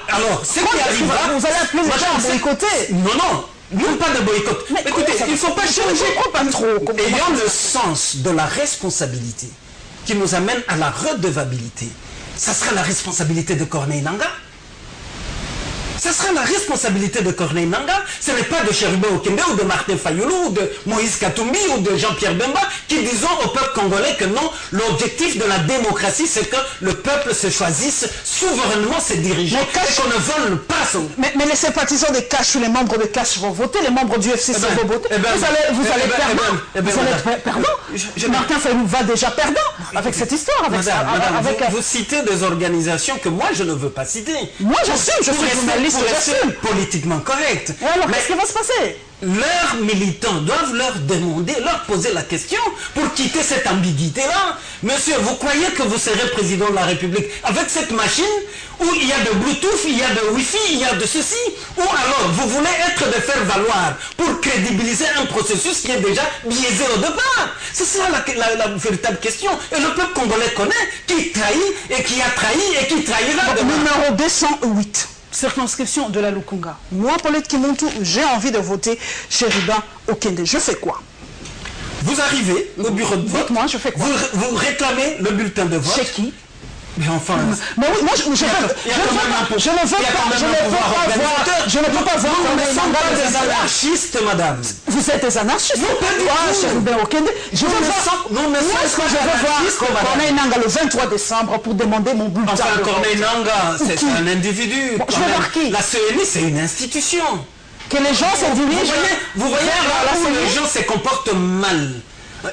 alors, ce qui arrivera, vous allez appeler les gens à boycotter. Non, pas de boycott. Mais écoutez, il ne faut pas changer. Pas trop. Ayant le sens de la responsabilité qui nous amène à la redevabilité, ça sera la responsabilité de Corneille Nangaa. Ça sera la responsabilité de Corneille Nangaa. Ce n'est pas de Chérubin Okende ou de Martin Fayulu ou de Moïse Katumbi ou de Jean-Pierre Bemba qui disons au peuple congolais que non, l'objectif de la démocratie, c'est que le peuple se choisisse souverainement ses dirigeants et qu'on ne vole pas son... Mais les sympathisants de Cash ou les membres de Cash vont voter, les membres du FCC vont voter. Vous allez être perdant. Martin Fayulu va déjà perdant avec cette histoire. Vous citez des organisations que moi je ne veux pas citer. Moi j'assume, je suis journaliste. Pour rester politiquement correct. Et alors, qu'est-ce qui va se passer? Leurs militants doivent leur demander, leur poser la question pour quitter cette ambiguïté-là. Monsieur, vous croyez que vous serez président de la République avec cette machine où il y a de Bluetooth, il y a de Wi-Fi, il y a de ceci, ou alors vous voulez être de faire valoir pour crédibiliser un processus qui est déjà biaisé au départ? C'est ça la véritable question. Et le peuple congolais connaît qui trahit et qui a trahi et qui trahira demain. Numéro 208. Circonscription de la Lukunga. Moi, Paulette Kimuntu, j'ai envie de voter Chérubin Okende. Je fais quoi? Vous arrivez au bureau de vote. Dites-moi, je fais quoi? Vous réclamez le bulletin de vote. Chez qui? Mais enfin... Mais oui, moi, je ne peux pas voir... Nous ne sommes pas des anarchistes, madame. Vous êtes des anarchistes? Non, pas du tout. Chérubin Okende. Je veux voir Corneille Nangaa le 23 décembre pour demander mon bulletin de vote. Enfin, Corneille Nangaa, c'est un individu. Je vais voir qui? La CENI, c'est une institution. Que les gens se dirigent... Vous voyez là où les gens se comportent mal.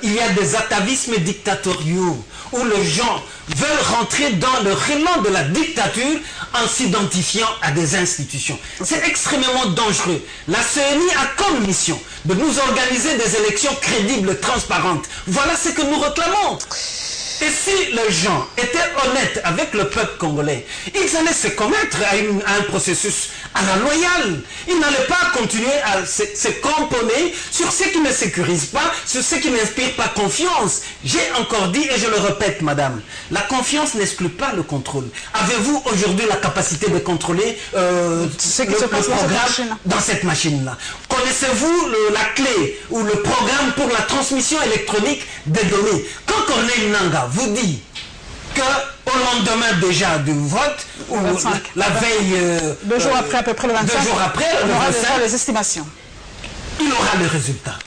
Il y a des atavismes dictatoriaux où les gens veulent rentrer dans le élan de la dictature en s'identifiant à des institutions. C'est extrêmement dangereux. La CENI a comme mission de nous organiser des élections crédibles et transparentes. Voilà ce que nous réclamons. Et si les gens étaient honnêtes avec le peuple congolais, ils allaient se commettre à un processus à la loyale. Ils n'allaient pas continuer à se cramponner sur ce qui ne sécurise pas, sur ce qui n'inspire pas confiance. J'ai encore dit, et je le répète, madame, la confiance n'exclut pas le contrôle. Avez-vous aujourd'hui la capacité de contrôler le programme dans cette machine-là? Connaissez-vous la clé ou le programme pour la transmission électronique des données? Quand Corneille Nangaa vous dit qu'au lendemain déjà du vote, ou la veille... 2 jours après, à peu près le 25, 2 jours après, on aura déjà les estimations. Il aura les résultats.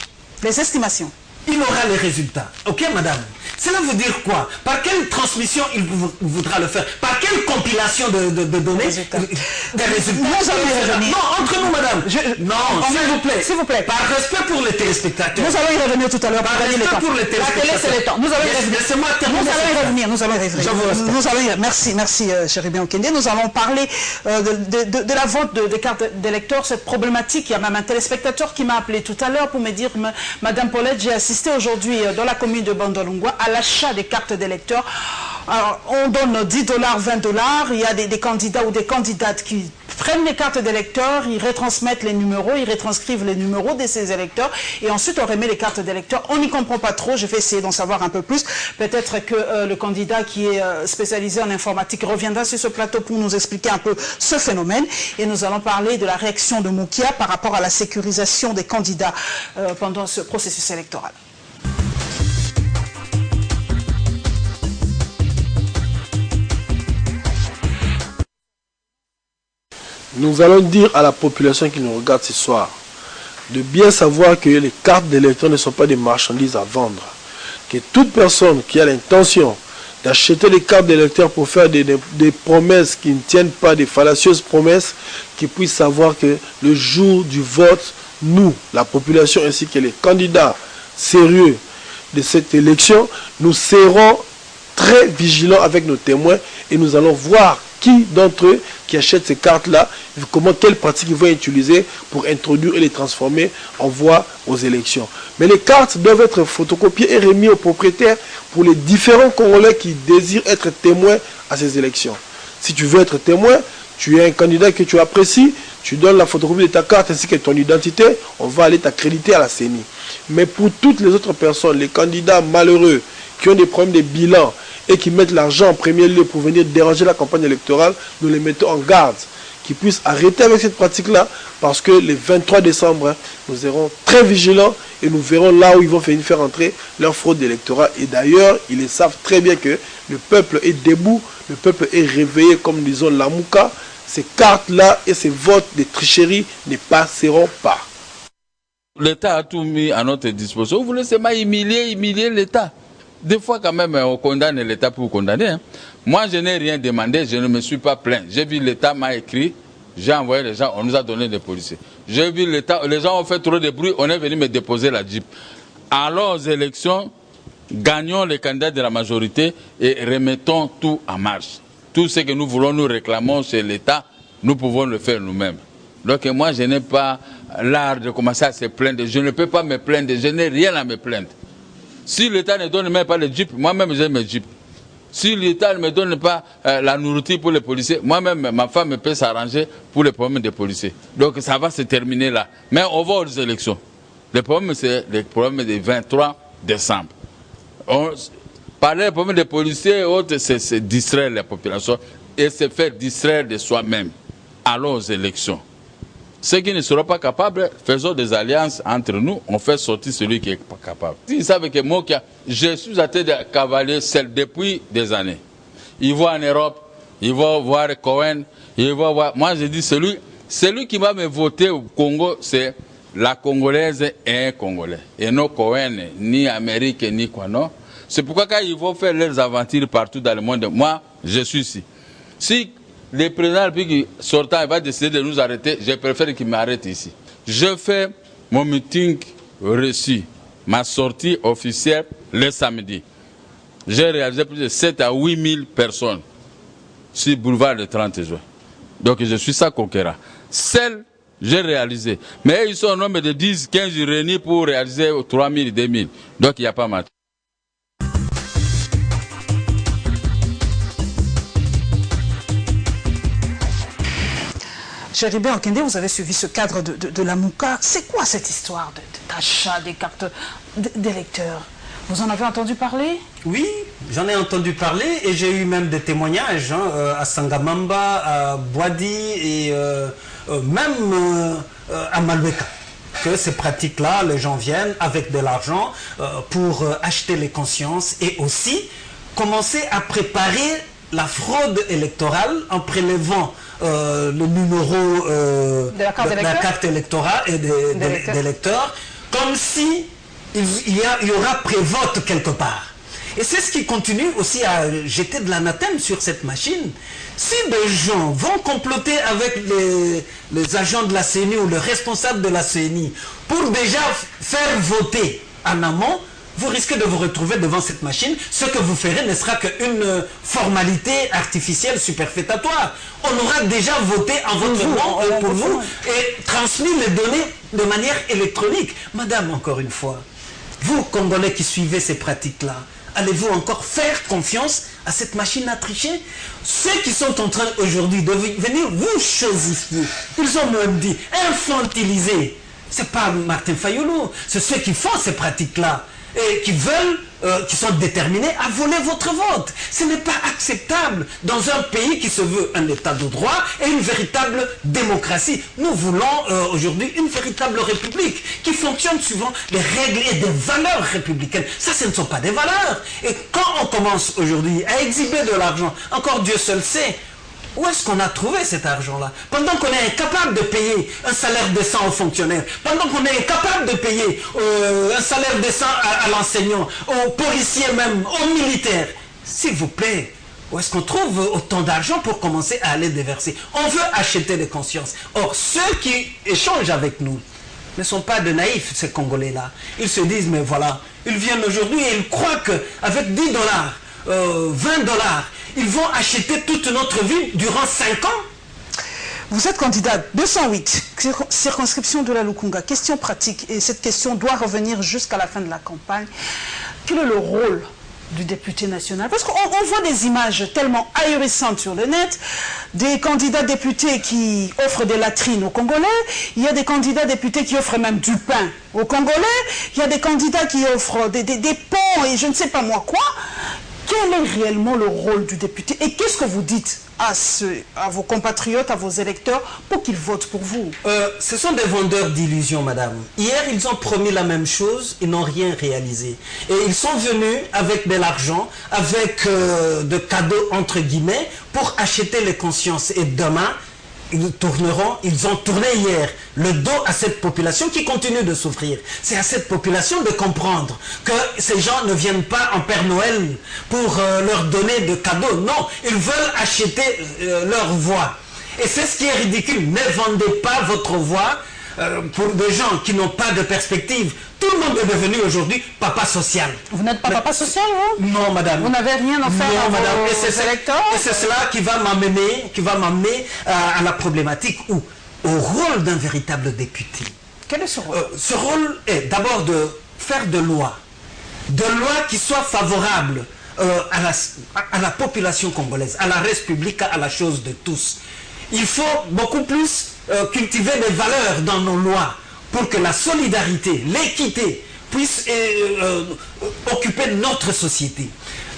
Les estimations. Il aura les résultats. Ok, madame? Cela veut dire quoi? Par quelle transmission il voudra le faire? Par quelle compilation de données? Des résultats. Nous allons y revenir. Non, entre nous, madame. Non, s'il vous plaît. S'il vous plaît. Par respect pour les téléspectateurs. Nous allons y revenir tout à l'heure. Par respect pour les téléspectateurs. La télé, c'est le temps. Nous allons y revenir. Laissez-moi terminer. Nous allons y revenir. Nous allons y revenir. Je vous respecte. Merci, Chérubin Okende. Nous allons parler de la vente de cartes d'électeurs, cette problématique. Il y a même un téléspectateur qui m'a appelé tout à l'heure pour me dire, Madame Paulette, j'ai assisté aujourd'hui dans la commune de Bandolungwa à l'achat des cartes d'électeurs. Alors, on donne $10, $20. Il y a des candidats ou des candidates qui prennent les cartes d'électeurs, ils retransmettent les numéros, ils retranscrivent les numéros de ces électeurs et ensuite on remet les cartes d'électeurs. On n'y comprend pas trop, je vais essayer d'en savoir un peu plus. Peut-être que le candidat qui est spécialisé en informatique reviendra sur ce plateau pour nous expliquer un peu ce phénomène. Et nous allons parler de la réaction de Moukia par rapport à la sécurisation des candidats pendant ce processus électoral. Nous allons dire à la population qui nous regarde ce soir de bien savoir que les cartes d'électeurs ne sont pas des marchandises à vendre. Que toute personne qui a l'intention d'acheter des cartes d'électeurs pour faire des promesses qui ne tiennent pas, des fallacieuses promesses, qui puisse savoir que le jour du vote, nous, la population ainsi que les candidats sérieux de cette élection, nous serons très vigilants avec nos témoins et nous allons voir qui d'entre eux qui achètent ces cartes-là, quelles pratiques ils vont utiliser pour introduire et les transformer en voix aux élections. Mais les cartes doivent être photocopiées et remises aux propriétaires pour les différents Congolais qui désirent être témoins à ces élections. Si tu veux être témoin, tu es un candidat que tu apprécies, tu donnes la photocopie de ta carte ainsi que ton identité, on va aller t'accréditer à la CENI. Mais pour toutes les autres personnes, les candidats malheureux qui ont des problèmes de bilan et qui mettent l'argent en premier lieu pour venir déranger la campagne électorale, nous les mettons en garde, qu'ils puissent arrêter avec cette pratique-là, parce que le 23 décembre, nous serons très vigilants et nous verrons là où ils vont faire entrer leur fraude électorale. Et d'ailleurs, ils savent très bien que le peuple est debout, le peuple est réveillé, comme disons Lamouka. Ces cartes-là et ces votes de tricherie ne passeront pas. L'État a tout mis à notre disposition. Vous voulez seulement humilier l'État. Des fois, quand même, on condamne l'État pour condamner. Hein. Moi, je n'ai rien demandé, je ne me suis pas plaint. J'ai vu l'État m'a écrit, j'ai envoyé les gens, on nous a donné des policiers. J'ai vu l'État, les gens ont fait trop de bruit, on est venu me déposer la Jeep. Allons aux élections, gagnons les candidats de la majorité et remettons tout en marche. Tout ce que nous voulons, nous réclamons chez l'État, nous pouvons le faire nous-mêmes. Donc moi, je n'ai pas l'art de commencer à se plaindre. Je ne peux pas me plaindre, je n'ai rien à me plaindre. Si l'État ne donne même pas le Jeep, moi-même j'ai mes Jeep. Si l'État ne me donne pas la nourriture pour les policiers, moi-même, ma femme peut s'arranger pour les problèmes des policiers. Donc ça va se terminer là. Mais on va aux élections. Le problème, c'est le problème du 23 décembre. Parler des problèmes des policiers et autres, c'est distraire la population et se faire distraire de soi-même. Allons aux élections. Ceux qui ne seront pas capables, faisons des alliances entre nous, on fait sortir celui qui n'est pas capable. Ils savent que moi, je suis à tête de cavalier seul depuis des années. Ils vont en Europe, ils vont voir Cohen, ils vont voir... Moi, je dis, celui qui va me voter au Congo, c'est la Congolaise et un Congolais. Et non Cohen, ni Amérique, ni quoi, non. C'est pourquoi quand ils vont faire leurs aventures partout dans le monde, moi, je suis ici. Si le président de la République sortant va décider de nous arrêter, je préfère qu'il m'arrête ici. Je fais mon meeting reçu, ma sortie officielle le samedi. J'ai réalisé plus de 7 à 8 000 personnes sur le boulevard le 30 juin. Donc je suis ça conquérant. Seul, j'ai réalisé. Mais ils sont au nombre de 10, 15 réunis pour réaliser 3 000, 2 000. Donc il n'y a pas mal. Chéribé Okende, vous avez suivi ce cadre de la Mouka. C'est quoi cette histoire d'achat des cartes d'électeurs? Vous en avez entendu parler? Oui, j'en ai entendu parler et j'ai eu même des témoignages à Sangamamba, à Boadi et même à Malueka. Que ces pratiques-là, les gens viennent avec de l'argent pour acheter les consciences et aussi commencer à préparer la fraude électorale en prélevant le numéro de la carte électorale et des électeurs, comme si il y aura prévote quelque part. Et c'est ce qui continue aussi à jeter de l'anathème sur cette machine. Si des gens vont comploter avec les agents de la CENI ou le responsable de la CENI pour déjà faire voter en amont, vous risquez de vous retrouver devant cette machine. Ce que vous ferez ne sera qu'une formalité artificielle superfétatoire. On aura déjà voté en votre nom pour vous et transmis les données de manière électronique. Madame, encore une fois, vous, Congolais qui suivez ces pratiques-là, allez-vous encore faire confiance à cette machine à tricher? Ceux qui sont en train aujourd'hui de venir vous chosifier, ils ont même dit infantiliser. Ce n'est pas Martin Fayulu, c'est ceux qui font ces pratiques-là et qui veulent, qui sont déterminés à voler votre vote. Ce n'est pas acceptable dans un pays qui se veut un état de droit et une véritable démocratie. Nous voulons aujourd'hui une véritable république qui fonctionne suivant les règles et des valeurs républicaines. Ça, ce ne sont pas des valeurs. Et quand on commence aujourd'hui à exhiber de l'argent, encore Dieu seul sait, où est-ce qu'on a trouvé cet argent-là? Pendant qu'on est incapable de payer un salaire décent aux fonctionnaires, pendant qu'on est incapable de payer un salaire décent à l'enseignant, aux policiers même, aux militaires, s'il vous plaît, où est-ce qu'on trouve autant d'argent pour commencer à aller déverser? On veut acheter des consciences. Or, ceux qui échangent avec nous ne sont pas de naïfs, ces Congolais-là. Ils se disent, mais voilà, ils viennent aujourd'hui et ils croient qu'avec 10 $, $20. Ils vont acheter toute notre vie durant 5 ans. Vous êtes candidat 208, circonscription de la Lukunga. Question pratique, et cette question doit revenir jusqu'à la fin de la campagne. Quel est le rôle du député national? Parce qu'on voit des images tellement ahurissantes sur le net, des candidats députés qui offrent des latrines aux Congolais, il y a des candidats députés qui offrent même du pain aux Congolais, il y a des candidats qui offrent des ponts et je ne sais pas moi quoi. Quel est réellement le rôle du député? Et qu'est-ce que vous dites à vos compatriotes, à vos électeurs, pour qu'ils votent pour vous? Ce sont des vendeurs d'illusions, madame. Hier, ils ont promis la même chose, ils n'ont rien réalisé. Et ils sont venus avec de l'argent, avec de cadeaux, entre guillemets, pour acheter les consciences. Et demain, ils tourneront, ils ont tourné hier le dos à cette population qui continue de souffrir. C'est à cette population de comprendre que ces gens ne viennent pas en Père Noël pour leur donner de cadeaux. Non, ils veulent acheter leur voix. Et c'est ce qui est ridicule. Ne vendez pas votre voix pour des gens qui n'ont pas de perspective. Tout le monde est devenu aujourd'hui papa social. Vous n'êtes pas papa social, vous? Non, madame. Vous n'avez rien à faire à vos électeurs? Et c'est cela qui va m'amener à la problématique ou au rôle d'un véritable député. Quel est ce rôle? Ce rôle est d'abord de faire de lois qui soient favorables à la population congolaise, à la République, à la chose de tous. Il faut beaucoup plus cultiver des valeurs dans nos lois pour que la solidarité, l'équité puissent occuper notre société.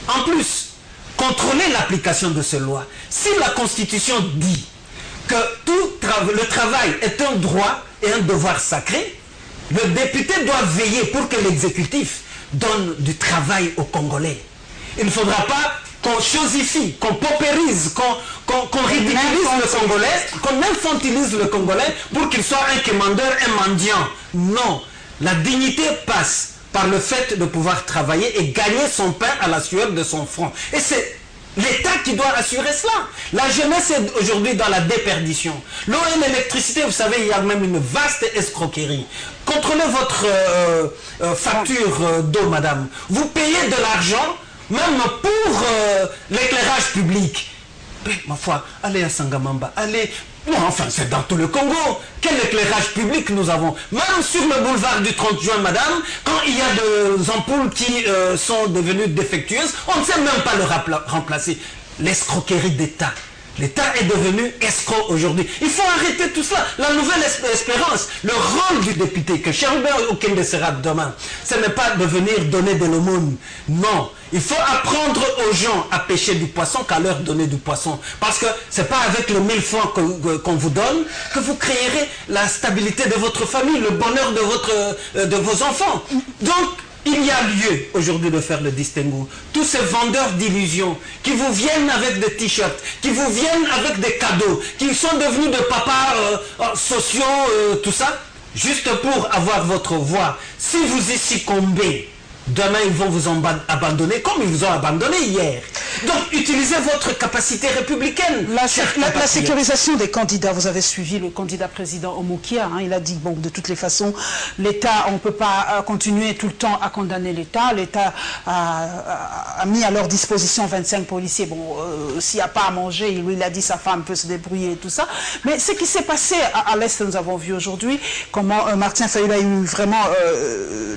En plus, contrôler l'application de ces lois. Si la Constitution dit que le travail est un droit et un devoir sacré, le député doit veiller pour que l'exécutif donne du travail aux Congolais. Il ne faudra pas qu'on chosifie, qu'on paupérise, qu'on ridiculise le Congolais, qu'on infantilise le Congolais pour qu'il soit un commandeur, un mendiant. Non, la dignité passe par le fait de pouvoir travailler et gagner son pain à la sueur de son front. Et c'est l'État qui doit assurer cela. La jeunesse est aujourd'hui dans la déperdition. L'eau et l'électricité, vous savez, il y a même une vaste escroquerie. Contrôlez votre facture d'eau, madame. Vous payez de l'argent même pour l'éclairage public. Mais, ma foi, allez à Sangamamba, allez... Non, enfin, c'est dans tout le Congo. Quel éclairage public nous avons? Même sur le boulevard du 30 juin, madame, quand il y a des ampoules qui sont devenues défectueuses, on ne sait même pas le remplacer. L'escroquerie d'État. L'État est devenu escroc aujourd'hui. Il faut arrêter tout cela. La nouvelle espérance, le rôle du député, que Cherubin Okende sera demain, ce n'est pas de venir donner de l'aumône. Non. Il faut apprendre aux gens à pêcher du poisson qu'à leur donner du poisson. Parce que ce n'est pas avec les 1000 francs qu'on vous donne que vous créerez la stabilité de votre famille, le bonheur de vos enfants. Donc, il y a lieu aujourd'hui de faire le distinguo. Tous ces vendeurs d'illusions qui vous viennent avec des t-shirts, qui vous viennent avec des cadeaux, qui sont devenus de papas sociaux, tout ça, juste pour avoir votre voix. Si vous y succombez, demain ils vont vous abandonner comme ils vous ont abandonné hier. Donc utilisez votre capacité républicaine. La sécurisation des candidats, vous avez suivi le candidat président Omokia, hein, il a dit, bon, de toutes les façons, l'État, on ne peut pas continuer tout le temps à condamner l'État. L'État a mis à leur disposition 25 policiers. Bon, s'il n'y a pas à manger, il a dit sa femme peut se débrouiller et tout ça. Mais ce qui s'est passé à l'Est, nous avons vu aujourd'hui comment Martin Fayulu a eu vraiment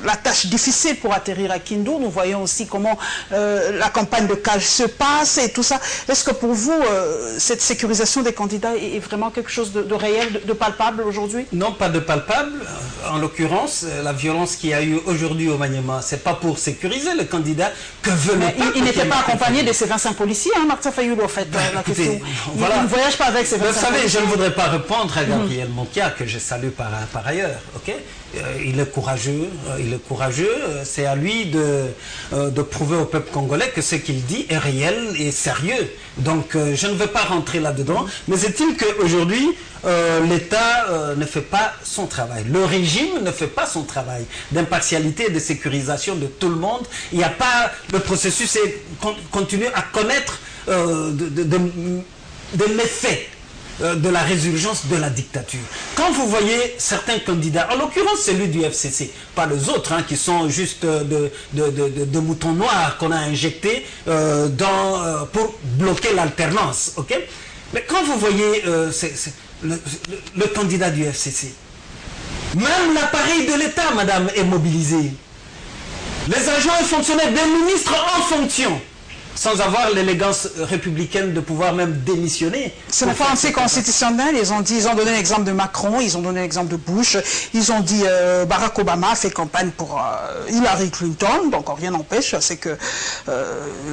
la tâche difficile pour atterrir à Kindu. Nous voyons aussi comment la campagne de Cage se passe et tout ça. Est-ce que pour vous, cette sécurisation des candidats est vraiment quelque chose de réel, de palpable aujourd'hui? Non, pas de palpable. En l'occurrence, la violence qu'il y a eu aujourd'hui au Maniema, c'est pas pour sécuriser le candidat que veut le peuple. Il n'était pas accompagné de ces 25 policiers, hein, Martin Fayulu, en fait. Écoutez, voilà. Il ne voyage pas avec ces 25 policiers. Vous savez, je ne voudrais pas répondre à Gabriel Monkia, que je salue par ailleurs. Okay? Il est courageux, c'est à lui de prouver au peuple congolais que ce qu'il dit est réel et sérieux. Donc je ne veux pas rentrer là-dedans, mais est-il qu'aujourd'hui l'État ne fait pas son travail, le régime ne fait pas son travail d'impartialité et de sécurisation de tout le monde. Il n'y a pas, le processus est continuer à connaître des méfaits de la résurgence de la dictature. Quand vous voyez certains candidats, en l'occurrence celui du FCC, pas les autres, hein, qui sont juste de moutons noirs qu'on a injectés pour bloquer l'alternance, ok? Mais quand vous voyez le candidat du FCC, même l'appareil de l'État, madame, est mobilisé. Les agents et fonctionnaires des ministres en fonction, sans avoir l'élégance républicaine de pouvoir même démissionner. Ce n'est pas anticonstitutionnel. Ils ont donné l'exemple de Macron, ils ont donné l'exemple de Bush, ils ont dit Barack Obama a fait campagne pour Hillary Clinton, donc rien n'empêche, c'est que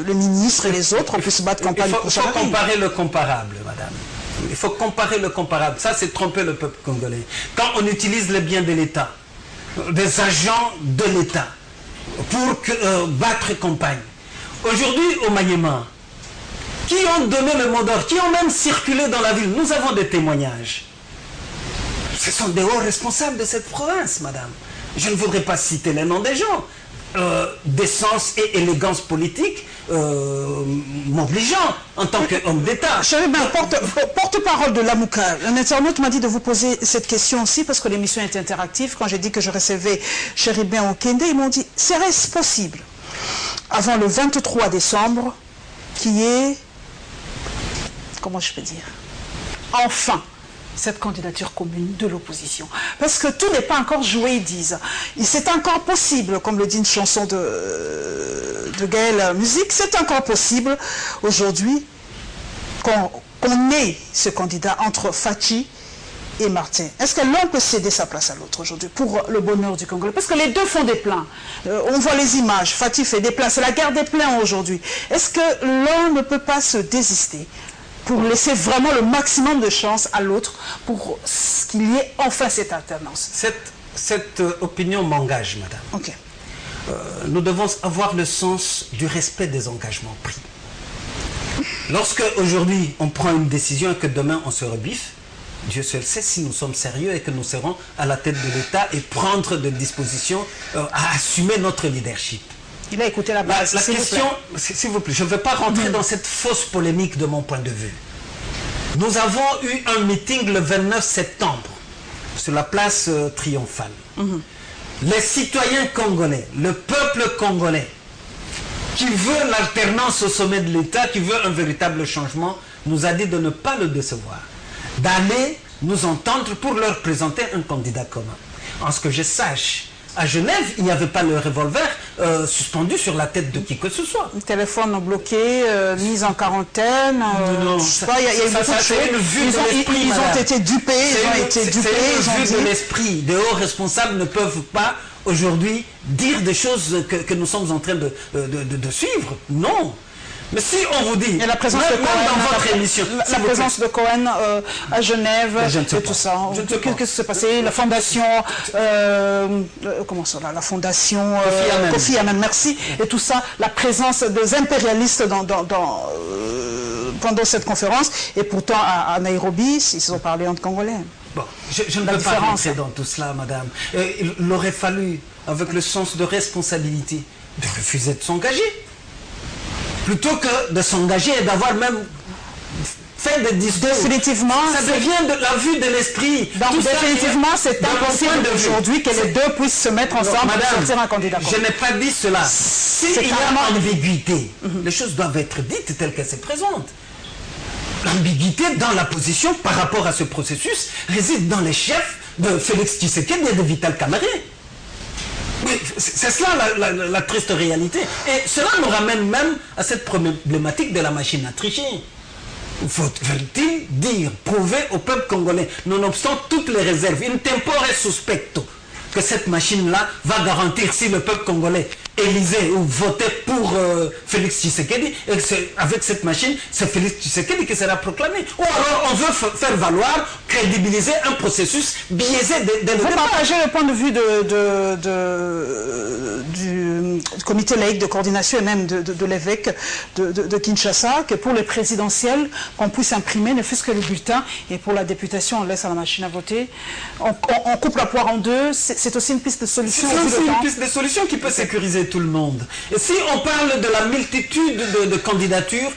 les ministres et les autres puissent battre campagne pour ça. Il faut comparer le comparable, madame. Il faut comparer le comparable. Ça, c'est tromper le peuple congolais. Quand on utilise les biens de l'État, des agents de l'État, pour battre campagne. Aujourd'hui, au Maniema, qui ont donné le mot d'ordre, qui ont même circulé dans la ville, nous avons des témoignages. Ce sont des hauts responsables de cette province, madame. Je ne voudrais pas citer les noms des gens. Décence et élégance politique m'obligeant en tant qu'homme d'État. Porte-parole de l'Amouka, un internaute m'a dit de vous poser cette question aussi parce que l'émission est interactive. Quand j'ai dit que je recevais Chéribin Okende, ils m'ont dit, serait-ce possible avant le 23 décembre qui est, comment je peux dire, enfin cette candidature commune de l'opposition. Parce que tout n'est pas encore joué, ils disent. C'est encore possible, comme le dit une chanson de Gaël Musique, c'est encore possible aujourd'hui qu'on ait ce candidat entre Fachi et Martin. Est-ce que l'un peut céder sa place à l'autre aujourd'hui pour le bonheur du Congolais? Parce que les deux font des pleins. On voit les images, Fachi fait des pleins, c'est la guerre des pleins aujourd'hui. Est-ce que l'un ne peut pas se désister pour laisser vraiment le maximum de chance à l'autre pour qu'il y ait enfin cette alternance? Cette opinion m'engage, madame. Ok. Nous devons avoir le sens du respect des engagements pris. Lorsque aujourd'hui on prend une décision et que demain on se rebiffe, Dieu seul sait si nous sommes sérieux et que nous serons à la tête de l'État et prendre des dispositions à assumer notre leadership. Il a écouté la base. La question, s'il vous plaît, je ne veux pas rentrer dans cette fausse polémique de mon point de vue. Nous avons eu un meeting le 29 septembre sur la place triomphale. Les citoyens congolais, le peuple congolais, qui veut l'alternance au sommet de l'État, qui veut un véritable changement, nous a dit de ne pas le décevoir, d'aller nous entendre pour leur présenter un candidat commun. En ce que je sache, à Genève, il n'y avait pas le revolver suspendu sur la tête de qui que ce soit. Le téléphone bloqué, mise en quarantaine. Non, il y a eu beaucoup de choses. Ils ont été dupés. C'est une vue de l'esprit. Des hauts responsables ne peuvent pas aujourd'hui dire des choses que nous sommes en train de suivre. Non. Mais si on vous dit, et la présence de Cohen, dans votre émission, la présence de Cohen à Genève, et tout ça, qu'est-ce qui s'est passé? La fondation, comment ça, la fondation Kofi Annan, merci, et tout ça, la présence des impérialistes pendant cette conférence, et pourtant à Nairobi, ils ont parlé en congolais. Bon, je ne veux pas rentrer dans tout cela, madame. Il aurait fallu, avec le sens de responsabilité, de refuser de s'engager. Plutôt que de s'engager et d'avoir même fait des discours. Définitivement. Ça devient de la vue de l'esprit. Donc définitivement, c'est impossible aujourd'hui que les deux puissent se mettre ensemble pour sortir un candidat. Je n'ai pas dit cela. S'il y a ambiguïté, les choses doivent être dites telles qu'elles se présentent. L'ambiguïté dans la position par rapport à ce processus réside dans les chefs de Félix Tshisekedi et de Vital Kamerhe. C'est cela la triste réalité. Et cela nous ramène même à cette problématique de la machine à tricher. Faut-il dire, prouver au peuple congolais, nonobstant toutes les réserves, in tempore suspecto, que cette machine-là va garantir si le peuple congolais élisait ou votait pour Félix Tshisekedi, et avec cette machine, c'est Félix Tshisekedi qui sera proclamé. Ou alors on veut faire valoir, crédibiliser un processus biaisé dès le départ. Vous partagez le point de vue du comité laïque de coordination et même de l'évêque de Kinshasa, que pour les présidentielles, qu'on puisse imprimer ne fût-ce que le bulletin, et pour la députation, on laisse à la machine à voter. On coupe la poire en deux, c'est aussi une piste de solution. C'est aussi une piste de solution qui peut sécuriser tout le monde. Et si on parle de la multitude de candidatures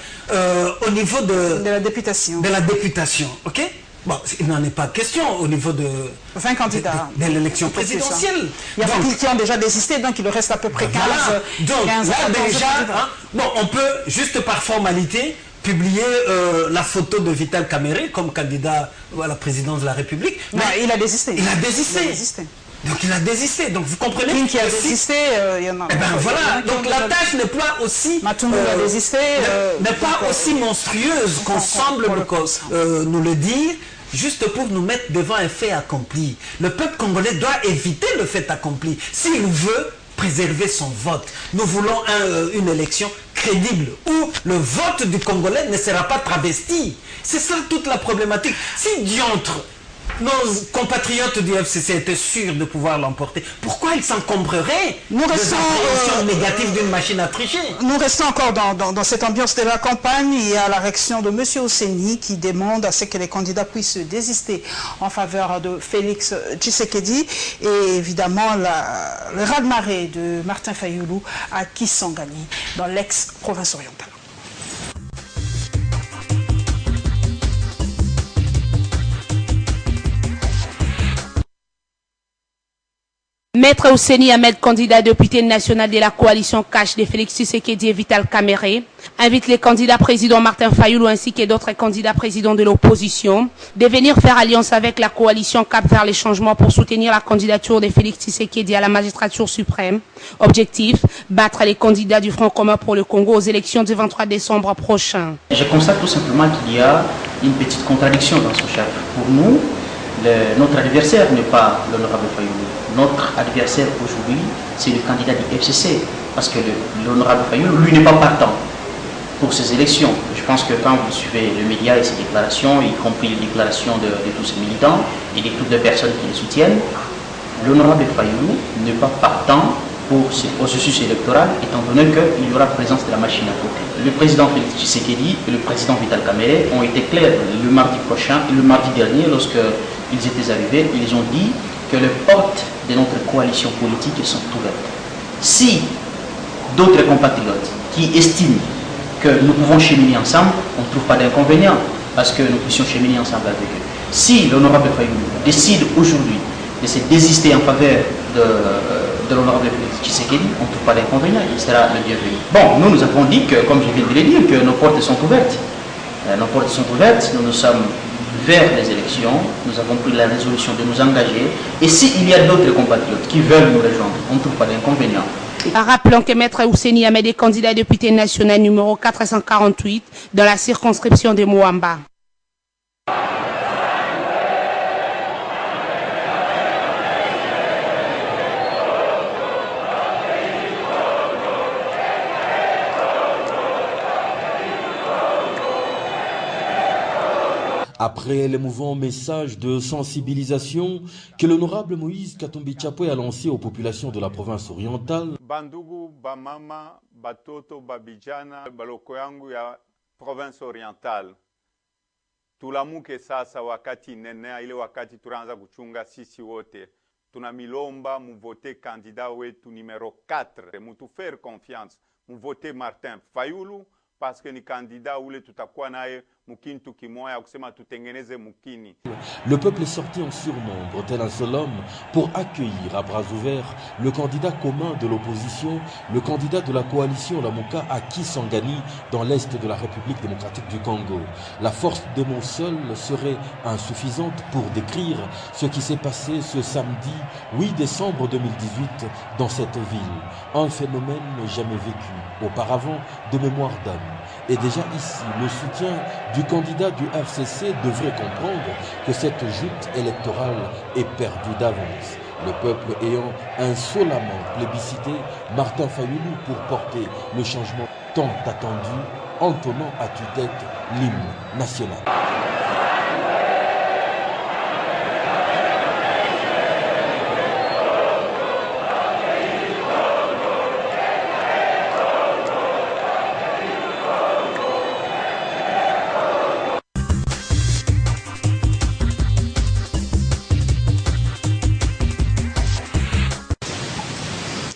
au niveau de la députation. De la députation, ok? Bon, il n'en est pas question au niveau de 20 candidats de l'élection présidentielle. Il y a beaucoup qui ont déjà désisté, donc il reste à peu près 15. Voilà. Donc 15 là 14 déjà, hein, bon, on peut juste par formalité publier la photo de Vital Kamerhe comme candidat à la présidence de la République. Non, il a désisté. Il a désisté. Donc il a désisté. Donc vous comprenez qui a désisté, il y en a. Eh ben voilà. Donc la tâche n'est pas aussi. Matumbo a désisté. N'est pas aussi monstrueuse qu'on semble nous le dire. Juste pour nous mettre devant un fait accompli. Le peuple congolais doit éviter le fait accompli. S'il veut préserver son vote, nous voulons une élection crédible où le vote du Congolais ne sera pas travesti. C'est ça toute la problématique. Si diantre, nos compatriotes du FCC étaient sûrs de pouvoir l'emporter, pourquoi ils s'encombreraient des appréhensions négatives d'une machine à tricher? Nous restons encore dans cette ambiance de la campagne. Il y a la réaction de M. Oseni qui demande à ce que les candidats puissent désister en faveur de Félix Tshisekedi et évidemment le raz-de-marée de Martin Fayoulou à Kisangani dans l'ex-province orientale. Maître Oseni Ahmed, candidat député national de la coalition Cash de Félix Tshisekedi et Vital Kamerhe, invite les candidats présidents Martin Fayoulou ainsi que d'autres candidats présidents de l'opposition de venir faire alliance avec la coalition Cap vers les changements pour soutenir la candidature de Félix Tshisekedi à la magistrature suprême. Objectif, battre les candidats du Front commun pour le Congo aux élections du 23 décembre prochain. Je constate tout simplement qu'il y a une petite contradiction dans ce chef. Pour nous, notre adversaire n'est pas l'honorable Fayoulou. Notre adversaire aujourd'hui, c'est le candidat du FCC. Parce que l'honorable Fayoulou, lui, n'est pas partant pour ces élections. Je pense que quand vous suivez le média et ses déclarations, y compris les déclarations de tous ses militants et de toutes les personnes qui les soutiennent, l'honorable Fayoulou n'est pas partant pour ce processus électoral, étant donné qu'il y aura présence de la machine à voter. Le président Félix Tshisekedi et le président Vital Kamerhe ont été clairs le mardi prochain, le mardi dernier, lorsqu'ils étaient arrivés, ils ont dit que les portes de notre coalition politique sont ouvertes. Si d'autres compatriotes qui estiment que nous pouvons cheminer ensemble, on ne trouve pas d'inconvénient parce que nous puissions cheminer ensemble avec eux. Si l'honorable Fayoulou décide aujourd'hui de se désister en faveur de l'honorable Tshisekedi, on ne trouve pas d'inconvénient, il sera le bienvenu. Bon, nous avons dit que, comme je viens de le dire, que nos portes sont ouvertes. Nos portes sont ouvertes, nous sommes vers les élections, nous avons pris la résolution de nous engager, et s'il y a d'autres compatriotes qui veulent nous rejoindre, on ne trouve pas d'inconvénient. Rappelons que Maître Oseni Ahmed est candidat député national numéro 448 dans la circonscription de Moamba. Après l'émouvant message de sensibilisation que l'honorable Moïse Katumbi Chapwe a lancé aux populations de la province orientale, Bandugu, bamama, batoto, babijana, baloko yangu ya province orientale. Tulamuke sasa wakati nenea ile wakati tunaanza kuchunga sisi wote. Tunamilomba muvote kandida wetu numero 4. Mutufere confiance. Muvote Martin Fayoulou parce que ni kandida ule tutakuwa naye mukintu kimoya kusema tutengeneze mukini. Le peuple est sorti en surnombre, tel un seul homme, pour accueillir à bras ouverts le candidat commun de l'opposition, le candidat de la coalition Lamuka à Kisangani dans l'est de la République démocratique du Congo. La force des mots seuls serait insuffisante pour décrire ce qui s'est passé ce samedi 8 décembre 2018 dans cette ville. Un phénomène jamais vécu auparavant de mémoire d'âme. Et déjà ici, le soutien du candidat du FCC devrait comprendre que cette joute électorale est perdue d'avance. Le peuple ayant insolemment plébiscité Martin Fayoulou pour porter le changement tant attendu, entonnant à tue-tête l'hymne national.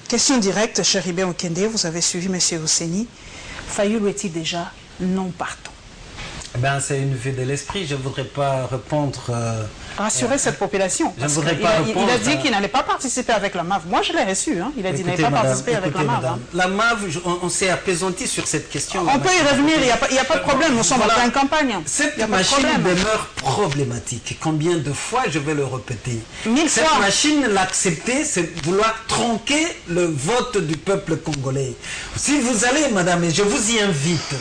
Question directe, Cheribé Okende, vous avez suivi M. Osseni. Fayoulou est-il déjà non partant? Ben, c'est une vue de l'esprit, je ne voudrais pas répondre... Rassurer cette population. Je voudrais pas répondre... Il a dit qu'il n'allait pas participer avec la MAV. Moi, je l'ai reçu. Hein. Il a dit qu'il n'allait pas participer avec la MAV. Hein. La MAV, on s'est apaisanti sur cette question. On peut y revenir, il n'y a pas de problème. Nous sommes en pleine campagne. Cette machine demeure problématique. Combien de fois je vais le répéter? 1000 fois. Cette machine, l'accepter, c'est vouloir tronquer le vote du peuple congolais. Si vous allez, madame, et je vous y invite,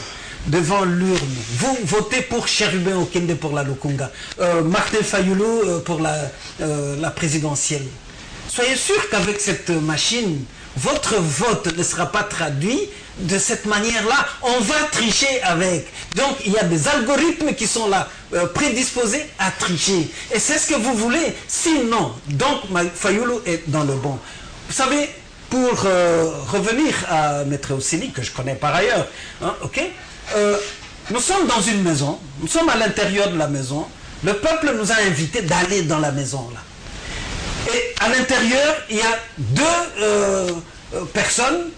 devant l'urne, vous votez pour Cherubin Okende pour la Lukunga, Martin Fayoulou pour la présidentielle. Soyez sûr qu'avec cette machine, votre vote ne sera pas traduit de cette manière-là. On va tricher avec. Donc il y a des algorithmes qui sont là, prédisposés à tricher. Et c'est ce que vous voulez. Sinon, donc Fayoulou est dans le bon. Vous savez, pour revenir à Maître Osseni, que je connais par ailleurs, hein, ok? Nous sommes dans une maison, nous sommes à l'intérieur de la maison, le peuple nous a invités d'aller dans la maison là. Et à l'intérieur, il y a deux personnes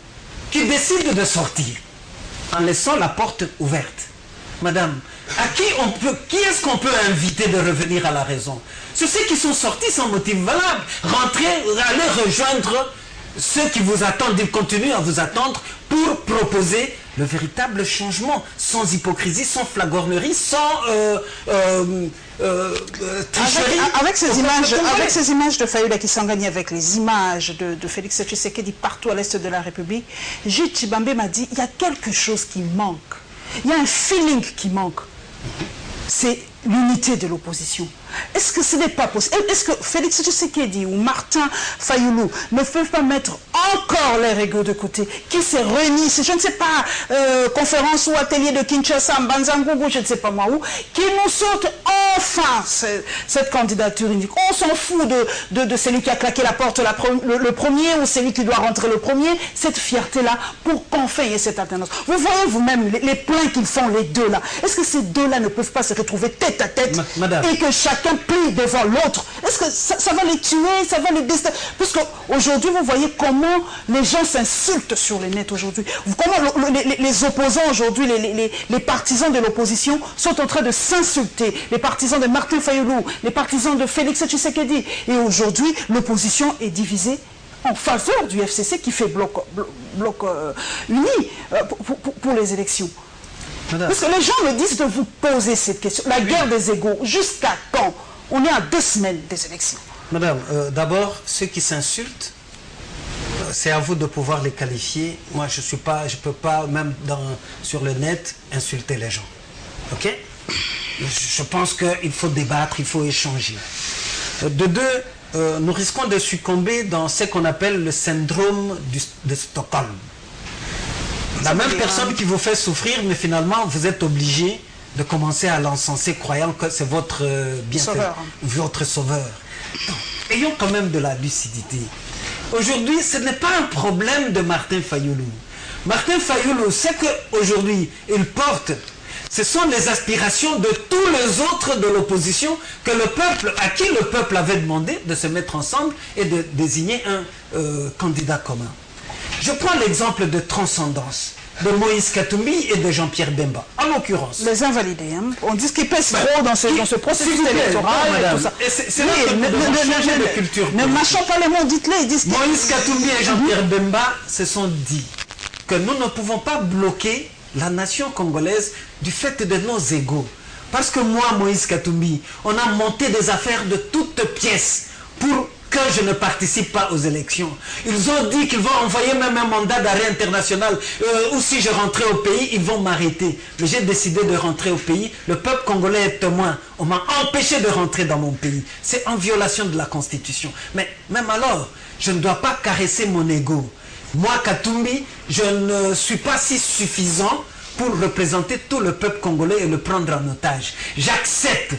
qui décident de sortir en laissant la porte ouverte. Madame, qui est-ce qu'on peut inviter de revenir à la raison? Ceux qui sont sortis sans motif valable, rentrer, aller rejoindre ceux qui vous attendent, ils continuent à vous attendre pour proposer le véritable changement, sans hypocrisie, sans flagornerie, sans tricherie. Avec ces images de Fayoulou qui s'engagent avec les images de Félix Tshisekedi partout à l'est de la République, Gilles Tshibambe m'a dit, il y a quelque chose qui manque. Il y a un feeling qui manque. C'est l'unité de l'opposition. Est-ce que ce n'est pas possible? Est-ce que Félix Tshisekedi ou Martin Fayoulou ne peuvent pas mettre encore leur ego de côté? Qui s'est réuni, je ne sais pas, conférence ou atelier de Kinshasa, Mbanzangougou, je ne sais pas moi où, qui nous sortent enfin cette candidature unique. On s'en fout de celui qui a claqué la porte le premier ou celui qui doit rentrer le premier, cette fierté-là, pour qu'enfin il y ait cette alternance. Vous voyez vous-même les plans qu'ils font, les deux là. Est-ce que ces deux-là ne peuvent pas se retrouver tête à tête et que chacun plie devant l'autre? Est-ce que ça va les tuer, ça va les déstabiliser? Parce qu'aujourd'hui, vous voyez comment les gens s'insultent sur les nets aujourd'hui. Comment les opposants aujourd'hui, les partisans de l'opposition sont en train de s'insulter. Les partisans de Martin Fayoulou, les partisans de Félix Tshisekedi. Et aujourd'hui, l'opposition est divisée en faveur du FCC qui fait bloc uni pour les élections. Madame. Parce que les gens me disent de vous poser cette question. La guerre des égos, jusqu'à quand? On est à 2 semaines des élections. Madame, d'abord, ceux qui s'insultent, c'est à vous de pouvoir les qualifier. Moi, je ne peux pas, même sur le net, insulter les gens. Ok? Je pense qu'il faut débattre, il faut échanger. De deux, nous risquons de succomber dans ce qu'on appelle le syndrome de Stockholm. La même personne qui vous fait souffrir, mais finalement, vous êtes obligé de commencer à l'encenser, croyant que c'est votre bienfaiteur, votre sauveur. Donc, ayons quand même de la lucidité. Aujourd'hui, ce n'est pas un problème de Martin Fayoulou. Martin Fayoulou, c'est qu'aujourd'hui, il porte, ce sont les aspirations de tous les autres de l'opposition à qui le peuple avait demandé de se mettre ensemble et de désigner un candidat commun. Je prends l'exemple de Transcendance, de Moïse Katumbi et de Jean-Pierre Bemba, en l'occurrence. Les invalidés, hein. On dit qu'ils pèsent trop dans ce processus électoral et tout ça. C'est là que nous devons changer de culture. Ne mâchons pas les mots, dites-les. Moïse Katumbi et Jean-Pierre Bemba se sont dit que nous ne pouvons pas bloquer la nation congolaise du fait de nos égos. Parce que moi, Moïse Katumbi, on a monté des affaires de toutes pièces pour que je ne participe pas aux élections. Ils ont dit qu'ils vont envoyer même un mandat d'arrêt international, ou si je rentrais au pays, ils vont m'arrêter. Mais j'ai décidé de rentrer au pays. Le peuple congolais est témoin. On m'a empêché de rentrer dans mon pays. C'est en violation de la Constitution. Mais même alors, je ne dois pas caresser mon ego. Moi, Katumbi, je ne suis pas si suffisant pour représenter tout le peuple congolais et le prendre en otage. J'accepte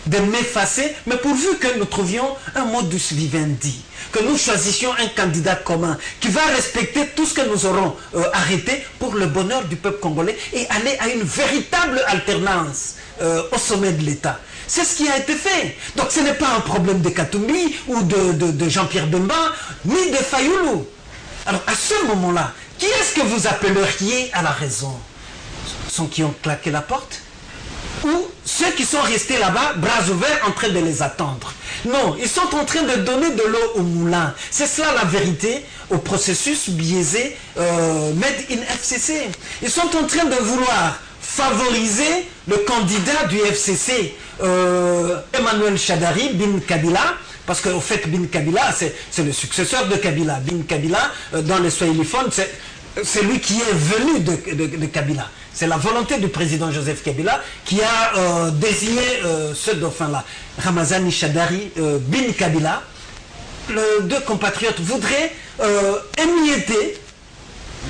de m'effacer, mais pourvu que nous trouvions un modus vivendi, que nous choisissions un candidat commun qui va respecter tout ce que nous aurons arrêté pour le bonheur du peuple congolais et aller à une véritable alternance au sommet de l'État. C'est ce qui a été fait. Donc ce n'est pas un problème de Katumbi ou de Jean-Pierre Bemba, ni de Fayoulou. Alors, à ce moment-là, qui est-ce que vous appelleriez à la raison? Ceux qui ont claqué la porte? Ou ceux qui sont restés là-bas, bras ouverts, en train de les attendre? Non, ils sont en train de donner de l'eau au moulin. C'est cela la vérité au processus biaisé Made in FCC. Ils sont en train de vouloir favoriser le candidat du FCC, Emmanuel Shadari bin Kabila, parce qu'au fait, bin Kabila, c'est le successeur de Kabila. Bin Kabila, dans les swahiliphones, c'est lui qui est venu de Kabila. C'est la volonté du président Joseph Kabila qui a désigné ce dauphin-là. Ramazani Shadari bin Kabila, les deux compatriotes voudraient émietter,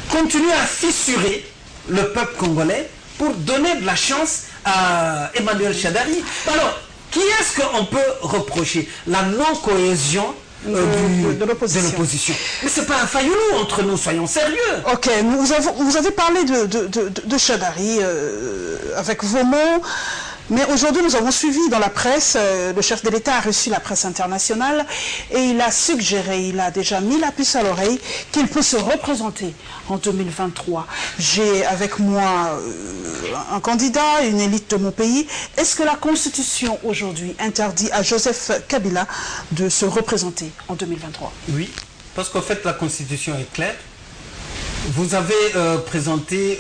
continuer à fissurer le peuple congolais pour donner de la chance à Emmanuel Shadari. Alors, qui est-ce qu'on peut reprocher? La non-cohésion de l'opposition. Mais c'est pas un Fayoulou entre nous, soyons sérieux. Ok, vous avez parlé de Shadari avec vos mots, mais aujourd'hui nous avons suivi dans la presse, le chef de l'État a reçu la presse internationale et il a suggéré, il a déjà mis la puce à l'oreille qu'il peut se représenter en 2023. J'ai avec moi un candidat, une élite de mon pays. Est-ce que la Constitution aujourd'hui interdit à Joseph Kabila de se représenter en 2023? Oui, parce qu'en fait la Constitution est claire. Vous avez présenté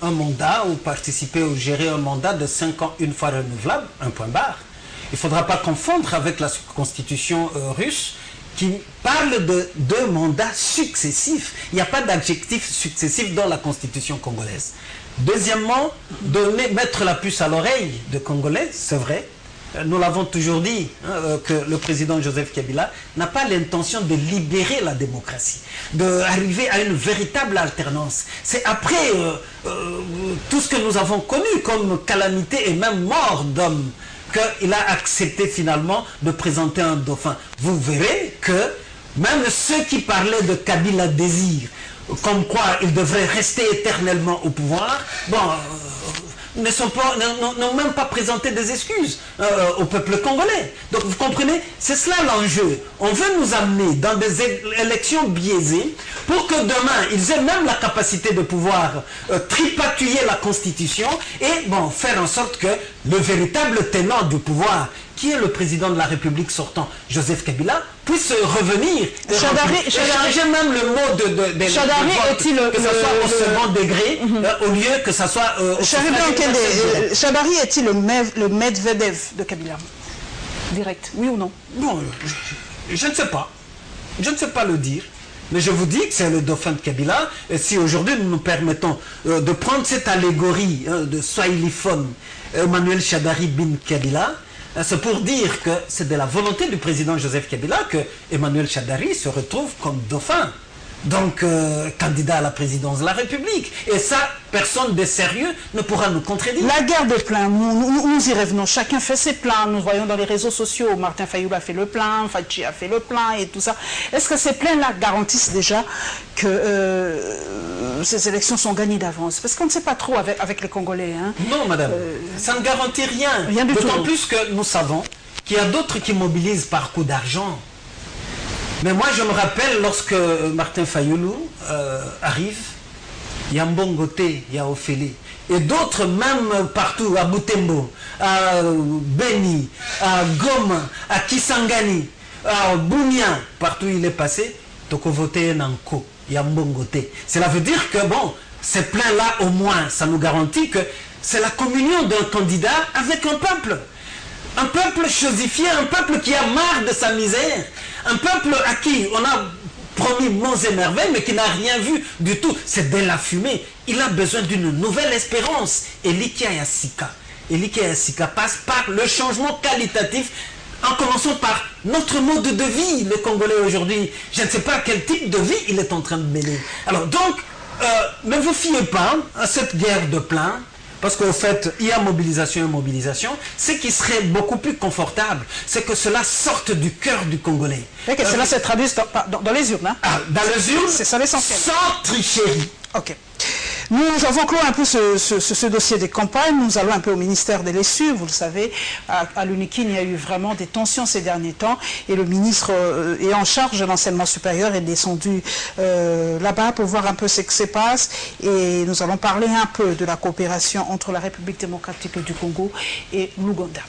un mandat ou participé ou géré un mandat de 5 ans, une fois renouvelable, un point barre. Il ne faudra pas confondre avec la Constitution russe qui parle de 2 mandats successifs. Il n'y a pas d'adjectif successif dans la Constitution congolaise. Deuxièmement, mettre la puce à l'oreille de Congolais, c'est vrai. Nous l'avons toujours dit, que le président Joseph Kabila n'a pas l'intention de libérer la démocratie, d'arriver à une véritable alternance. C'est après tout ce que nous avons connu comme calamité et même mort d'hommes qu'il a accepté finalement de présenter un dauphin. Vous verrez que même ceux qui parlaient de Kabila désir, comme quoi il devrait rester éternellement au pouvoir, bon... n'ont même pas présenté des excuses au peuple congolais. Donc vous comprenez, c'est cela l'enjeu. On veut nous amener dans des élections biaisées pour que demain, ils aient même la capacité de pouvoir tripatouiller la Constitution et bon, faire en sorte que le véritable tenant du pouvoir, qui est le président de la République sortant, Joseph Kabila, puisse revenir. J'ai même le mot de Shadari est-il que ça soit au second degré, au lieu que ça soit Shadari est-il le Medvedev de Kabila? Direct, oui ou non? Bon, je ne sais pas. Je ne sais pas le dire. Mais je vous dis que c'est le dauphin de Kabila. Et si aujourd'hui nous nous permettons de prendre cette allégorie de swahiliphone, Emmanuel Shadari bin Kabila, c'est pour dire que c'est de la volonté du président Joseph Kabila que Emmanuel Shadari se retrouve comme dauphin. Donc, candidat à la présidence de la République. Et ça, personne de sérieux ne pourra nous contredire. La guerre de plein, nous y revenons. Chacun fait ses plans. Nous voyons dans les réseaux sociaux, Martin Fayoulou a fait le plein, Fachi a fait le plein et tout ça. Est-ce que ces plans-là garantissent déjà que ces élections sont gagnées d'avance? Parce qu'on ne sait pas trop avec les Congolais. Hein. Non, madame. Ça ne garantit rien. Rien du tout. D'autant plus que nous savons qu'il y a d'autres qui mobilisent par coup d'argent. Mais moi, je me rappelle lorsque Martin Fayoulou arrive, il y a Mbongote, il y a Ophélie, et d'autres même partout, à Butembo, à Beni, à Goma, à Kisangani, à Bunia, partout où il est passé, Tokovote Nanko, il y a Mbongote. Cela veut dire que, bon, ces plans-là, au moins, ça nous garantit que c'est la communion d'un candidat avec un peuple. Un peuple chosifié, un peuple qui a marre de sa misère, un peuple à qui on a promis monts et merveilles, mais qui n'a rien vu du tout. C'est de la fumée. Il a besoin d'une nouvelle espérance. Et l'Ikea passe par le changement qualitatif, en commençant par notre mode de vie, le Congolais aujourd'hui. Je ne sais pas quel type de vie il est en train de mêler. Alors donc, ne vous fiez pas à cette guerre de plein. Parce qu'au fait, il y a mobilisation et mobilisation. Ce qui serait beaucoup plus confortable, c'est que cela sorte du cœur du Congolais. Et que cela se traduise dans les urnes. Hein? Dans les urnes, c'est ça l'essentiel. Sans tricherie. Ok. Nous avons clos un peu ce dossier des campagnes. Nous allons un peu au ministère de l'ESU. Vous le savez, à l'UNIKIN, il y a eu vraiment des tensions ces derniers temps. Et le ministre est en charge de l'enseignement supérieur est descendu là-bas pour voir un peu ce qui se passe. Et nous allons parler un peu de la coopération entre la République démocratique du Congo et l'Ouganda.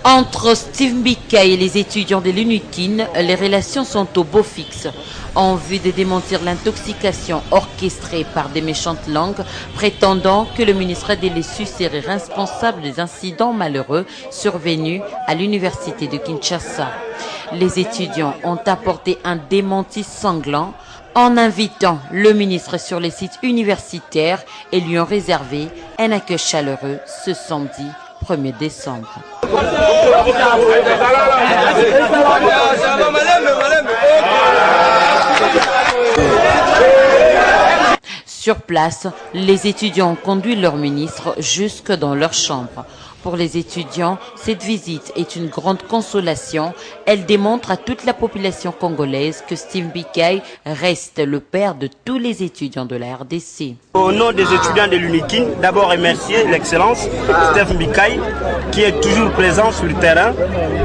Entre Steve Mbika et les étudiants de l'UNIKIN, les relations sont au beau fixe. En vue de démentir l'intoxication orchestrée par des méchantes langues, prétendant que le ministre de l'ESU serait responsable des incidents malheureux survenus à l'université de Kinshasa. Les étudiants ont apporté un démenti sanglant en invitant le ministre sur les sites universitaires et lui ont réservé un accueil chaleureux ce samedi 1er décembre. Sur place, les étudiants ont conduit leur ministre jusque dans leur chambre. Pour les étudiants, cette visite est une grande consolation. Elle démontre à toute la population congolaise que Steve Mbika reste le père de tous les étudiants de la RDC. Au nom des étudiants de l'UNIKIN, d'abord remercier l'excellence Steve Mbika qui est toujours présent sur le terrain.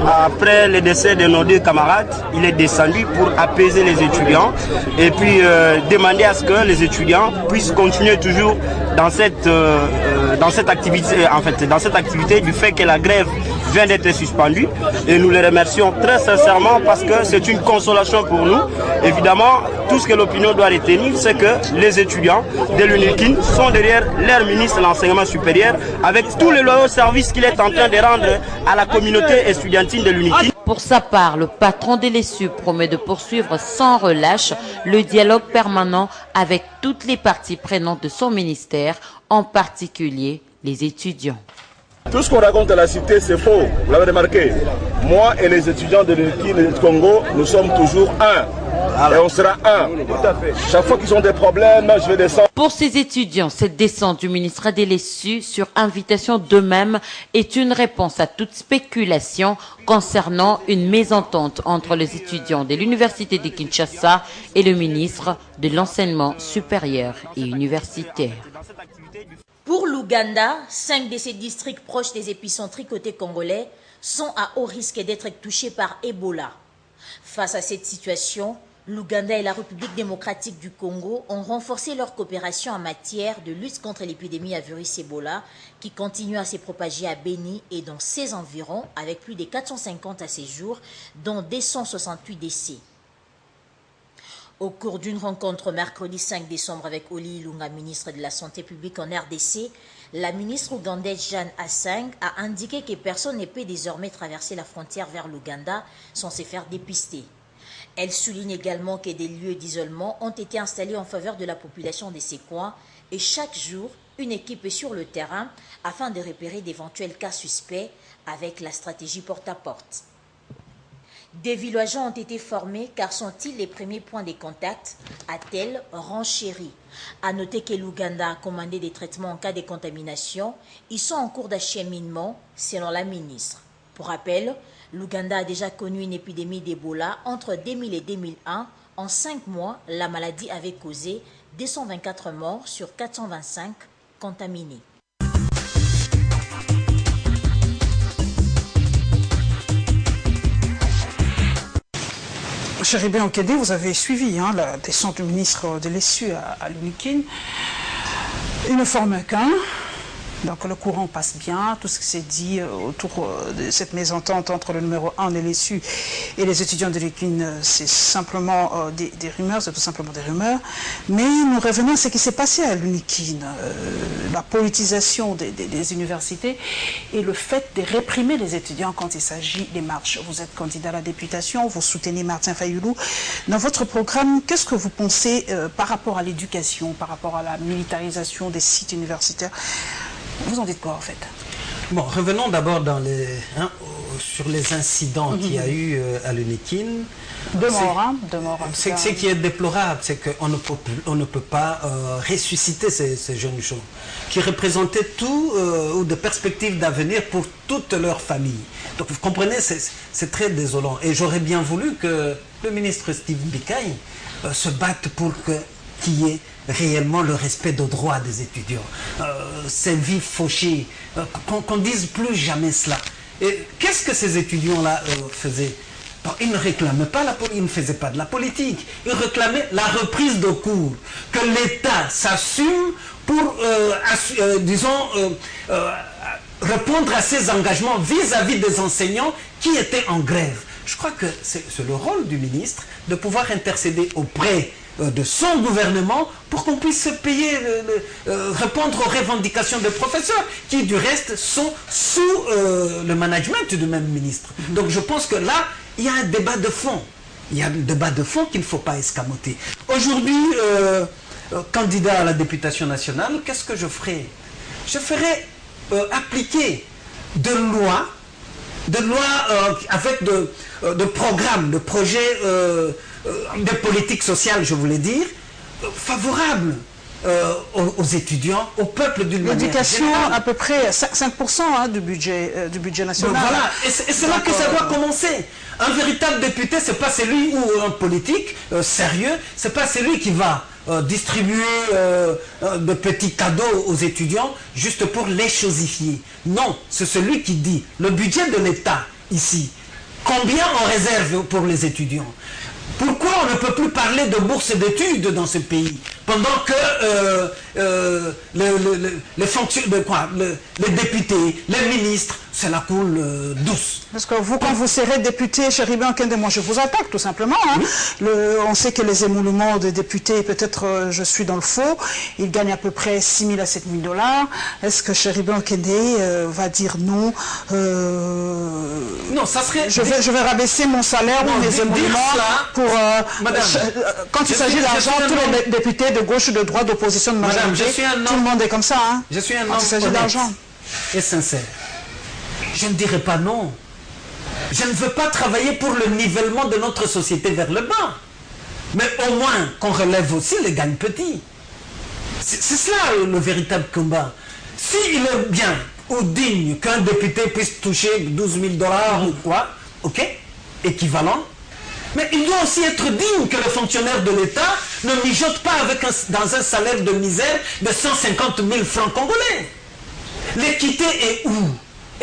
Après le décès de nos deux camarades, il est descendu pour apaiser les étudiants et puis demander à ce que les étudiants puissent continuer toujours dans cette activité, du fait que la grève vient d'être suspendue. Et nous les remercions très sincèrement parce que c'est une consolation pour nous. Évidemment, tout ce que l'opinion doit retenir, c'est que les étudiants de l'UNIKIN sont derrière leur ministre de l'enseignement supérieur avec tous les loyaux services qu'il est en train de rendre à la communauté estudiantine de l'UNIKIN. Pour sa part, le patron de l'ESU promet de poursuivre sans relâche le dialogue permanent avec toutes les parties prenantes de son ministère, en particulier les étudiants. Tout ce qu'on raconte à la cité, c'est faux. Vous l'avez remarqué. Moi et les étudiants de l'UNIKIN et du Congo, nous sommes toujours un. Et on sera un. Chaque fois qu'ils ont des problèmes, je vais descendre. Pour ces étudiants, cette descente du ministre de l'ESU sur invitation d'eux-mêmes est une réponse à toute spéculation concernant une mésentente entre les étudiants de l'université de Kinshasa et le ministre de l'enseignement supérieur et universitaire. Pour l'Ouganda, 5 de ces districts proches des épicentres côté congolais sont à haut risque d'être touchés par Ebola. Face à cette situation, l'Ouganda et la République démocratique du Congo ont renforcé leur coopération en matière de lutte contre l'épidémie à virus Ebola qui continue à se propager à Beni et dans ses environs avec plus de 450 à ce jour, dont 268 décès. Au cours d'une rencontre mercredi 5 décembre avec Oli Ilunga, ministre de la Santé publique en RDC, la ministre ougandaise Jeanne Assang a indiqué que personne ne peut désormais traverser la frontière vers l'Ouganda sans se faire dépister. Elle souligne également que des lieux d'isolement ont été installés en faveur de la population de ces coins et chaque jour, une équipe est sur le terrain afin de repérer d'éventuels cas suspects avec la stratégie porte-à-porte. Des villageois ont été formés car sont-ils les premiers points de contact, a-t-elle renchéri. À noter que l'Ouganda a commandé des traitements en cas de contamination. Ils sont en cours d'acheminement selon la ministre. Pour rappel, l'Ouganda a déjà connu une épidémie d'Ebola entre 2000 et 2001. En 5 mois, la maladie avait causé 224 morts sur 425 contaminés. Chéribé Nkédé, vous avez suivi la descente du ministre de l'ESU à l'UNIKIN. Il ne forme qu'un. Donc le courant passe bien, tout ce qui s'est dit autour de cette mésentente entre le numéro 1 de l'ESU et les étudiants de l'UNIKIN, c'est simplement des rumeurs, c'est tout simplement des rumeurs. Mais nous revenons à ce qui s'est passé à l'UNIKIN, la politisation des universités et le fait de réprimer les étudiants quand il s'agit des marches. Vous êtes candidat à la députation, vous soutenez Martin Fayoulou. Dans votre programme, qu'est-ce que vous pensez par rapport à l'éducation, par rapport à la militarisation des sites universitaires? Vous en dites quoi en fait? Bon, revenons d'abord sur les incidents qu'il y a eu à l'UNIKIN. Deux morts. Ce qui est déplorable, c'est qu'on ne peut pas ressusciter ces jeunes gens qui représentaient tout ou de perspectives d'avenir pour toute leur famille. Donc vous comprenez, c'est très désolant. Et j'aurais bien voulu que le ministre Steve Mbikai se batte pour qu'il y ait réellement le respect des droits des étudiants. Ces vies fauchées, qu'on ne dise plus jamais cela. Qu'est-ce que ces étudiants-là faisaient? Ils ne réclamaient pas ils ne faisaient pas de la politique. Ils réclamaient la reprise de cours. Que l'État s'assume pour, répondre à ses engagements vis-à-vis des enseignants qui étaient en grève. Je crois que c'est le rôle du ministre de pouvoir intercéder auprès de son gouvernement pour qu'on puisse se payer, répondre aux revendications des professeurs qui du reste sont sous le management du même ministre. Donc je pense que là, il y a un débat de fond. Il y a un débat de fond qu'il ne faut pas escamoter. Aujourd'hui, candidat à la députation nationale, qu'est-ce que je ferai? Je ferai appliquer de lois avec de programmes, de projets de politique sociale, je voulais dire, favorables aux étudiants, au peuple d'une manière générale. L'éducation, à peu près 5% du budget national. Donc voilà, et c'est là que ça doit commencer. Un véritable député, c'est pas celui ou un politique sérieux, c'est pas celui qui va distribuer de petits cadeaux aux étudiants juste pour les chosifier. Non, c'est celui qui dit le budget de l'État ici, combien on réserve pour les étudiants? Pourquoi on ne peut plus parler de bourse d'études dans ce pays pendant que les députés, les ministres, c'est la coule douce? Parce que vous, quand vous serez député, Chéribin Okende, moi je vous attaque tout simplement. Hein. Oui. On sait que les émoluments des députés, peut-être je suis dans le faux, ils gagnent à peu près 6 000 à 7 000 $. Est-ce que Chéribin Okende va dire non? Non, ça serait... Je vais rabaisser mon salaire ou mes émoluments pour... quand il s'agit d'argent, tous les députés de gauche ou de droite, d'opposition, de majorité, tout le monde est comme ça. Hein. Je suis un quand il s'agit d'argent et sincère. Je ne dirai pas non. Je ne veux pas travailler pour le nivellement de notre société vers le bas. Mais au moins qu'on relève aussi les gagnes petits. C'est cela le véritable combat. S'il est bien ou digne qu'un député puisse toucher 12 000 $ ou quoi, ok, équivalent. Mais il doit aussi être digne que le fonctionnaire de l'État ne mijote pas dans un salaire de misère de 150 000 francs congolais. L'équité est où?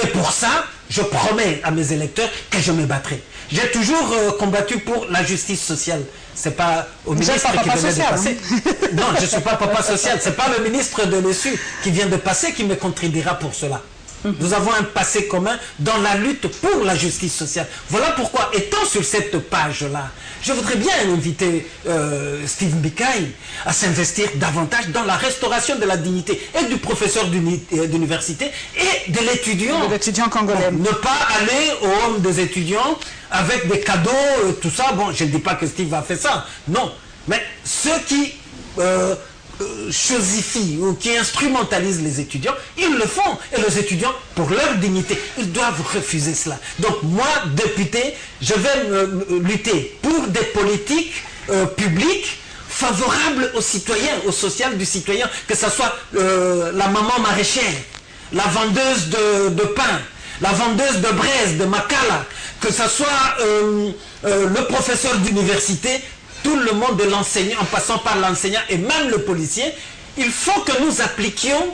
Et pour ça, je promets à mes électeurs que je me battrai. J'ai toujours combattu pour la justice sociale. C'est pas au ministre qui venait de passer. Non, je ne suis pas papa social. C'est pas le ministre de l'ESU qui vient de passer qui me contredira pour cela. Nous avons un passé commun dans la lutte pour la justice sociale. Voilà pourquoi, étant sur cette page-là, je voudrais bien inviter Steve Mbikai à s'investir davantage dans la restauration de la dignité et du professeur d'université et de l'étudiant. De l'étudiant congolais. Ne pas aller au home des étudiants avec des cadeaux, tout ça. Bon, je ne dis pas que Steve a fait ça. Non. Mais ceux qui... chosifient ou qui instrumentalisent les étudiants, ils le font. Et les étudiants, pour leur dignité, ils doivent refuser cela. Donc moi, député, je vais lutter pour des politiques publiques favorables aux citoyens, au social du citoyen, que ce soit la maman maraîchère, la vendeuse de pain, la vendeuse de braise, de makala, que ce soit le professeur d'université, tout le monde de l'enseignant, en passant par l'enseignant et même le policier, il faut que nous appliquions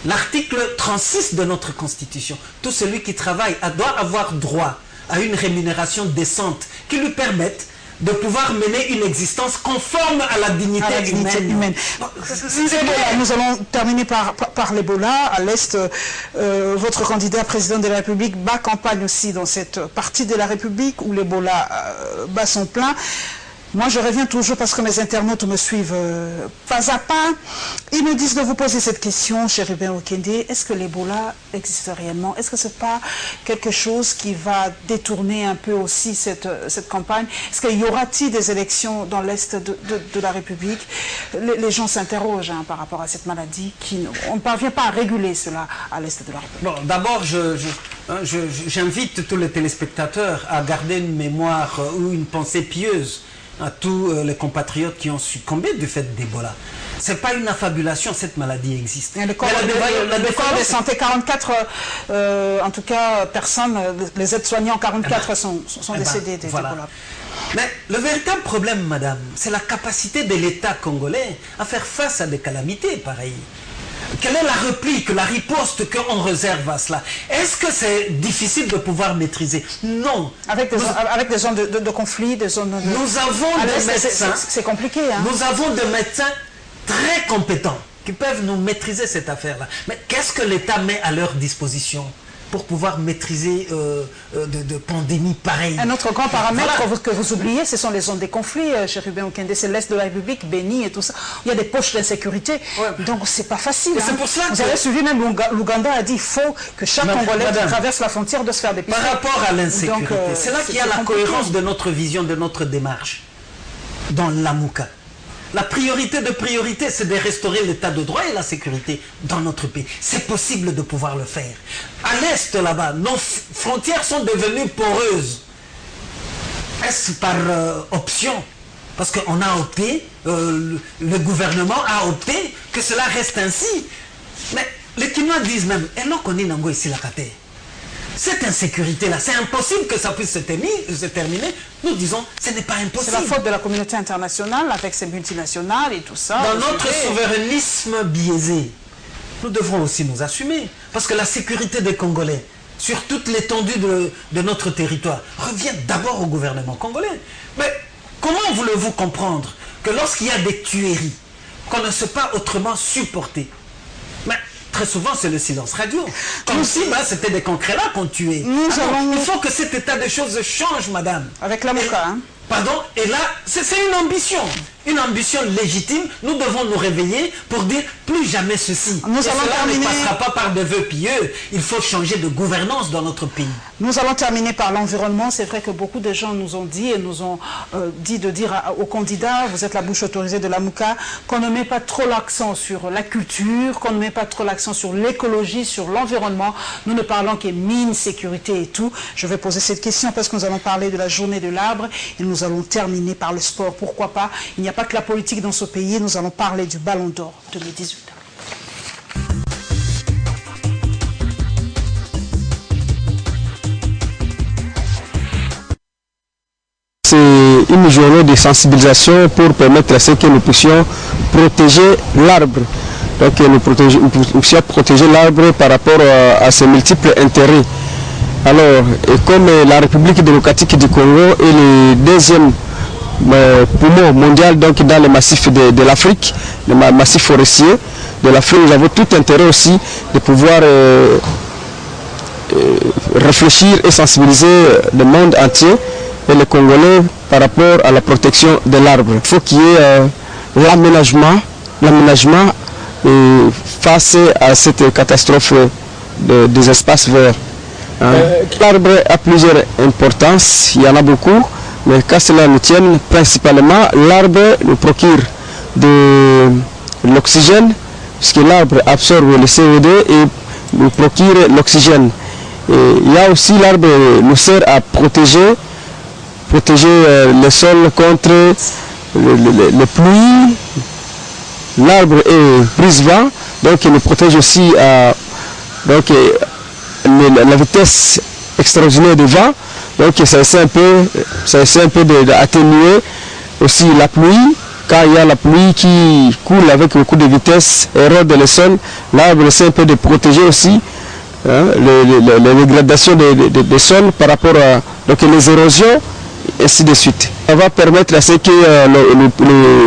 l'article 36 de notre Constitution. Tout celui qui travaille doit avoir droit à une rémunération décente qui lui permette de pouvoir mener une existence conforme à la dignité humaine. Nous allons terminer par l'Ebola. À l'Est, votre candidat président de la République bat campagne aussi dans cette partie de la République où l'Ebola bat son plein. Moi, je reviens toujours parce que mes internautes me suivent pas à pas. Ils me disent de vous poser cette question, Chérubin Okende. Est-ce que l'Ebola existe réellement? Est-ce que ce n'est pas quelque chose qui va détourner un peu aussi cette campagne? Est-ce qu'il y aura-t-il des élections dans l'Est de la République? Les gens s'interrogent par rapport à cette maladie. On ne parvient pas à réguler cela à l'Est de la République. Bon, d'abord, j'invite tous les téléspectateurs à garder une mémoire ou une pensée pieuse à tous les compatriotes qui ont succombé du fait d'Ebola. Ce n'est pas une affabulation, cette maladie existe. Le corps de santé, 44, en tout cas, personnes, les aides-soignants, 44 sont décédés d'Ebola. Voilà. Mais le véritable problème, madame, c'est la capacité de l'État congolais à faire face à des calamités pareilles. Quelle est la réplique, la riposte qu'on réserve à cela? Est-ce que c'est difficile de pouvoir maîtriser? Non. Avec des zones de conflit, des zones de... Nous avons des médecins... C'est compliqué. Hein? Nous avons des médecins très compétents qui peuvent nous maîtriser cette affaire-là. Mais qu'est-ce que l'État met à leur disposition pour pouvoir maîtriser de pandémies pareilles? Un autre grand paramètre que vous oubliez, ce sont les zones des conflits, Chérubin Okende, c'est l'Est de la République, Béni et tout ça. Il y a des poches d'insécurité, donc c'est pas facile. Hein. Pour cela vous avez suivi, même l'Ouganda a dit qu'il faut que chaque Congolais qui traverse la frontière doit se faire des Par rapport à l'insécurité, c'est là qu'il y a la cohérence de notre vision, de notre démarche dans l'Amouka. La priorité de priorité, c'est de restaurer l'état de droit et la sécurité dans notre pays. C'est possible de pouvoir le faire. À l'Est, là-bas, nos frontières sont devenues poreuses. Est-ce par option? Parce qu'on a opté, le gouvernement a opté que cela reste ainsi. Mais les Kinois disent même, et l'on connaît Nango ici la Kate. Cette insécurité-là, c'est impossible que ça puisse se terminer. Nous disons, ce n'est pas impossible. C'est la faute de la communauté internationale avec ses multinationales et tout ça. Dans notre souverainisme biaisé, nous devrons aussi nous assumer. Parce que la sécurité des Congolais, sur toute l'étendue de notre territoire, revient d'abord au gouvernement congolais. Mais comment voulez-vous comprendre que lorsqu'il y a des tueries, qu'on ne sait pas autrement supporter? Mais très souvent, c'est le silence radio. Comme si c'était des concrets-là qu'on tuait. Il faut que cet état de choses change, madame. Avec la Mouka, hein? Pardon? Et là, c'est une ambition. Une ambition légitime. Nous devons nous réveiller pour dire plus jamais ceci. Cela ne passera pas par des vœux pieux. Il faut changer de gouvernance dans notre pays. Nous allons terminer par l'environnement. C'est vrai que beaucoup de gens nous ont dit et nous ont dit de dire aux candidats, vous êtes la bouche autorisée de la Mouka, qu'on ne met pas trop l'accent sur la culture, qu'on ne met pas trop l'accent sur l'écologie, sur l'environnement. Nous ne parlons que mine, sécurité et tout. Je vais poser cette question parce que nous allons parler de la journée de l'arbre et nous allons terminer par le sport. Pourquoi pas? Il n'y a pas que la politique dans ce pays. Nous allons parler du Ballon d'Or 2018. C'est une journée de sensibilisation pour permettre à ce que nous puissions protéger l'arbre. Donc nous puissions protéger l'arbre par rapport à ses multiples intérêts. Alors, et comme la République démocratique du Congo est le deuxième poumon mondial donc dans le massif de l'Afrique, le massif forestier de l'Afrique, nous avons tout intérêt aussi de pouvoir réfléchir et sensibiliser le monde entier et les Congolais par rapport à la protection de l'arbre. Il faut qu'il y ait l'aménagement face à cette catastrophe des espaces verts. L'arbre a plusieurs importances, il y en a beaucoup, mais qu'à cela nous tienne, principalement l'arbre nous procure de l'oxygène, puisque l'arbre absorbe le CO2 et nous procure l'oxygène. Il y a aussi l'arbre nous sert à protéger le sol contre les pluies. L'arbre est brise-vent, donc il nous protège aussi à la vitesse extraordinaire des vents, donc ça essaie un peu d'atténuer aussi la pluie. Quand il y a la pluie qui coule avec beaucoup de vitesse, érode le sol, l'arbre essaie un peu de protéger aussi les dégradations des sols par rapport à les érosions, et ainsi de suite. Ça va permettre à ce que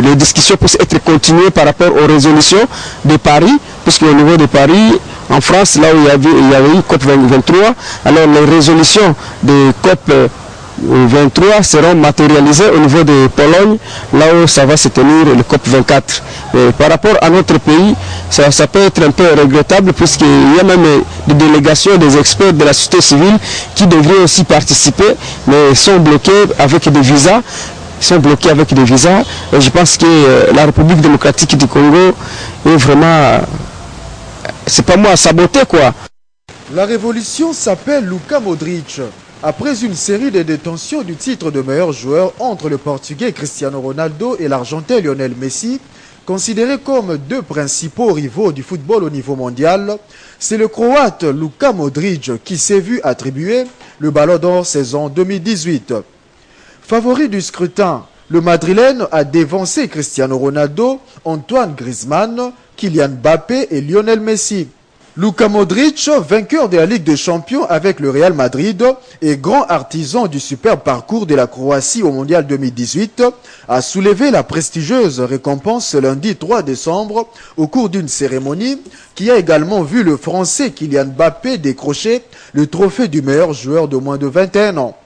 les discussions puissent être continuées par rapport aux résolutions de Paris, puisque au niveau de Paris, en France, là où il y avait eu COP 23, alors les résolutions de COP 23 seront matérialisés au niveau de Pologne, là où ça va se tenir le COP24. Et par rapport à notre pays, ça peut être un peu regrettable puisqu'il y a même des délégations, des experts de la société civile qui devraient aussi participer, mais sont bloqués avec des visas. Et je pense que la République démocratique du Congo est vraiment, c'est pas moi, saboté quoi. La révolution s'appelle Luka Modric. Après une série de détentions du titre de meilleur joueur entre le Portugais Cristiano Ronaldo et l'Argentin Lionel Messi, considérés comme deux principaux rivaux du football au niveau mondial, c'est le Croate Luka Modric qui s'est vu attribuer le Ballon d'Or saison 2018. Favori du scrutin, le Madrilène a dévancé Cristiano Ronaldo, Antoine Griezmann, Kylian Mbappé et Lionel Messi. Luka Modric, vainqueur de la Ligue des Champions avec le Real Madrid et grand artisan du superbe parcours de la Croatie au Mondial 2018, a soulevé la prestigieuse récompense ce lundi 3 décembre au cours d'une cérémonie qui a également vu le Français Kylian Mbappé décrocher le trophée du meilleur joueur de moins de 21 ans.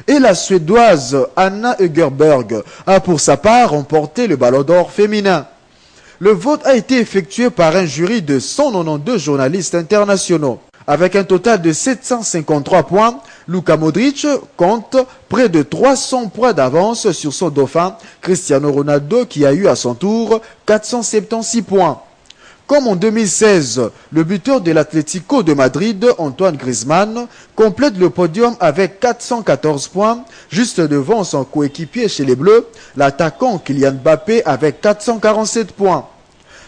Et la Suédoise Anna Egerberg a pour sa part remporté le Ballon d'Or féminin. Le vote a été effectué par un jury de 192 journalistes internationaux. Avec un total de 753 points, Luka Modric compte près de 300 points d'avance sur son dauphin Cristiano Ronaldo qui a eu à son tour 476 points. Comme en 2016, le buteur de l'Atlético de Madrid, Antoine Griezmann, complète le podium avec 414 points, juste devant son coéquipier chez les Bleus, l'attaquant Kylian Mbappé avec 447 points.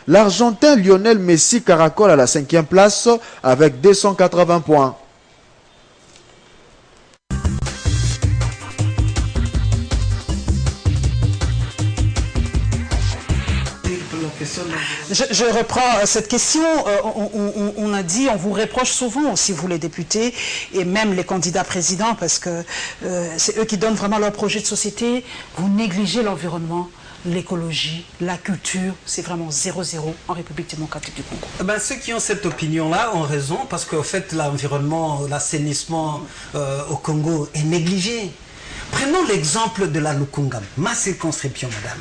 L'Argentin Lionel Messi caracole à la 5e place avec 280 points. Je reprends cette question. On a dit, on vous reproche souvent aussi, vous les députés, et même les candidats présidents, parce que c'est eux qui donnent vraiment leur projet de société. Vous négligez l'environnement, l'écologie, la culture. C'est vraiment 0-0 en République démocratique du Congo. Ben, ceux qui ont cette opinion-là ont raison, parce qu'en fait, l'environnement, l'assainissement au Congo est négligé. Prenons l'exemple de la Lukungam, ma circonscription, madame.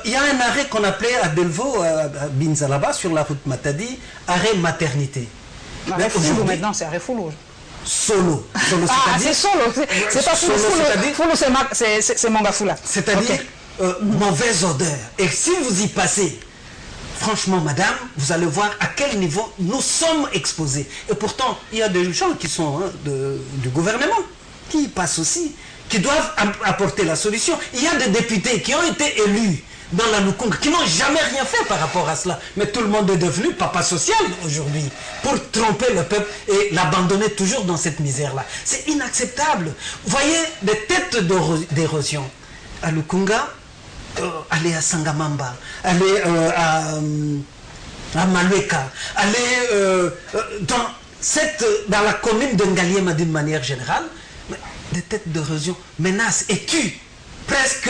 Il y a un arrêt qu'on appelait à Delvaux, à Binzalaba, sur la route Matadi, arrêt maternité. Arrêt Foulou maintenant, c'est arrêt Foulou. Solo. Ah, c'est Solo. C'est pas Foulou. Foulou, c'est Mangafoula. C'est-à-dire mauvaise odeur. Et si vous y passez, franchement, madame, vous allez voir à quel niveau nous sommes exposés. Et pourtant, il y a des gens qui sont du gouvernement, qui y passent aussi, qui doivent apporter la solution. Il y a des députés qui ont été élus dans la Lukunga, qui n'ont jamais rien fait par rapport à cela. Mais tout le monde est devenu papa social aujourd'hui pour tromper le peuple et l'abandonner toujours dans cette misère-là. C'est inacceptable. Vous voyez des têtes d'érosion à Lukunga, aller à Sangamamba, aller à Malueka, aller dans la commune de Ngaliema d'une manière générale. Des têtes d'érosion menacent et tuent presque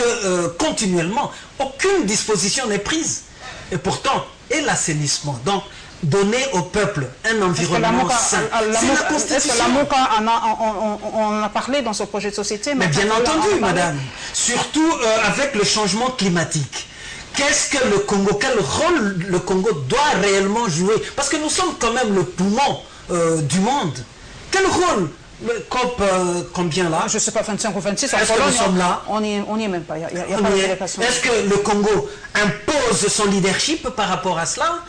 continuellement. Aucune disposition n'est prise. Et pourtant, et l'assainissement. Donc, donner au peuple un environnement sain. C'est la Constitution. On a parlé dans ce projet de société. Mais bien entendu, madame. Surtout avec le changement climatique. Qu'est-ce que le Congo, quel rôle le Congo doit réellement jouer? Parce que nous sommes quand même le poumon du monde. Quel rôle? Le COP, combien là? Je ne sais pas, 25 ou 26. Est-ce que nous sommes là? On n'y est même pas. Il y a pas de. Est-ce que le Congo impose son leadership par rapport à cela?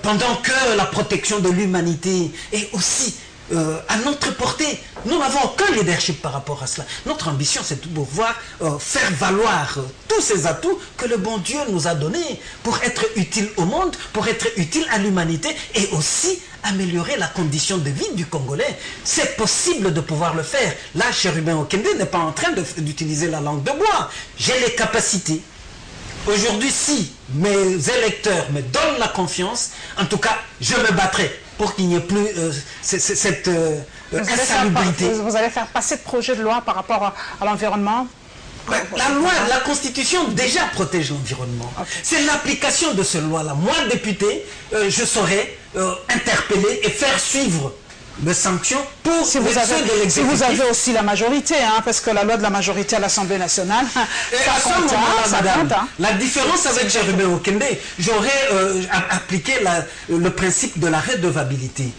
Pendant que la protection de l'humanité est aussi à notre portée. Nous n'avons aucun leadership par rapport à cela. Notre ambition, c'est de pouvoir faire valoir tous ces atouts que le bon Dieu nous a donnés pour être utile au monde, pour être utile à l'humanité et aussi améliorer la condition de vie du Congolais. C'est possible de pouvoir le faire. Là, Chérubin Okende n'est pas en train d'utiliser la langue de bois. J'ai les capacités. Aujourd'hui, si mes électeurs me donnent la confiance, en tout cas, je me battrai pour qu'il n'y ait plus cette insalubrité. Vous allez faire passer de projet de loi par rapport à l'environnement? La loi, la Constitution déjà protège l'environnement. Okay. C'est l'application de cette loi-là. Moi, député, je saurais interpeller et faire suivre de sanctions pour si vous avez aussi la majorité, hein, parce que la loi de la majorité à l'Assemblée nationale, ça compte. La différence avec Jérémy Okende, j'aurais appliqué le principe de la redevabilité.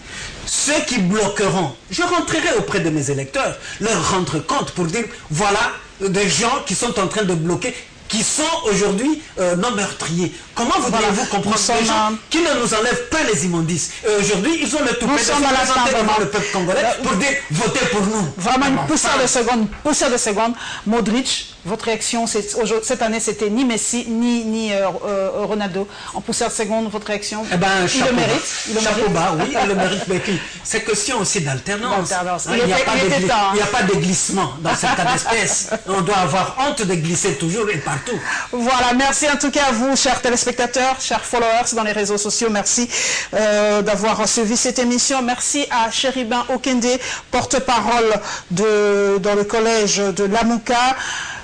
Ceux qui bloqueront, je rentrerai auprès de mes électeurs, leur rendre compte pour dire, voilà des gens qui sont en train de bloquer, qui sont aujourd'hui non meurtriers. Comment voudriez-vous comprendre des gens qui ne nous enlèvent pas les immondices? Aujourd'hui, ils ont le tout fait de représenter devant le peuple congolais pour dire votez pour nous. Vraiment une poussière de seconde. Modric, votre réaction cette année, c'était ni Messi ni Ronaldo. En poussière de seconde, votre réaction? Eh ben, il le mérite. Chapeau bas, oui, il le mérite. Mais puis, c'est question aussi d'alternance. Il n'y a pas de glissement dans cette cas d'espèce. On doit avoir honte de glisser toujours et partout. Voilà, merci en tout cas à vous, chers téléspectateurs, chers followers dans les réseaux sociaux. Merci d'avoir suivi cette émission. Merci à Chéribin Okende, porte-parole dans le collège de Lamuka.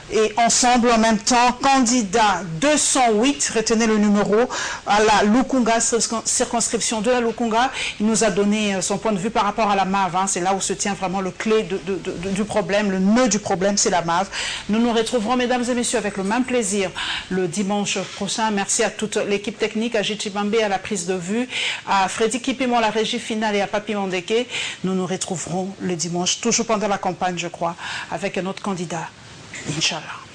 Et ensemble, en même temps, candidat 208, retenez le numéro, à la Lukunga, circonscription de la Lukunga. Il nous a donné son point de vue par rapport à la MAV. Hein. C'est là où se tient vraiment le clé du problème, le nœud du problème, c'est la MAV. Nous nous retrouverons, mesdames et messieurs, avec le même plaisir le dimanche prochain. Merci à toute l'équipe technique, à Jichibambe à la prise de vue, à Freddy Kipimon, la régie finale, et à Papi Mondeke. Nous nous retrouverons le dimanche, toujours pendant la campagne, je crois, avec un autre candidat. Inch'Allah.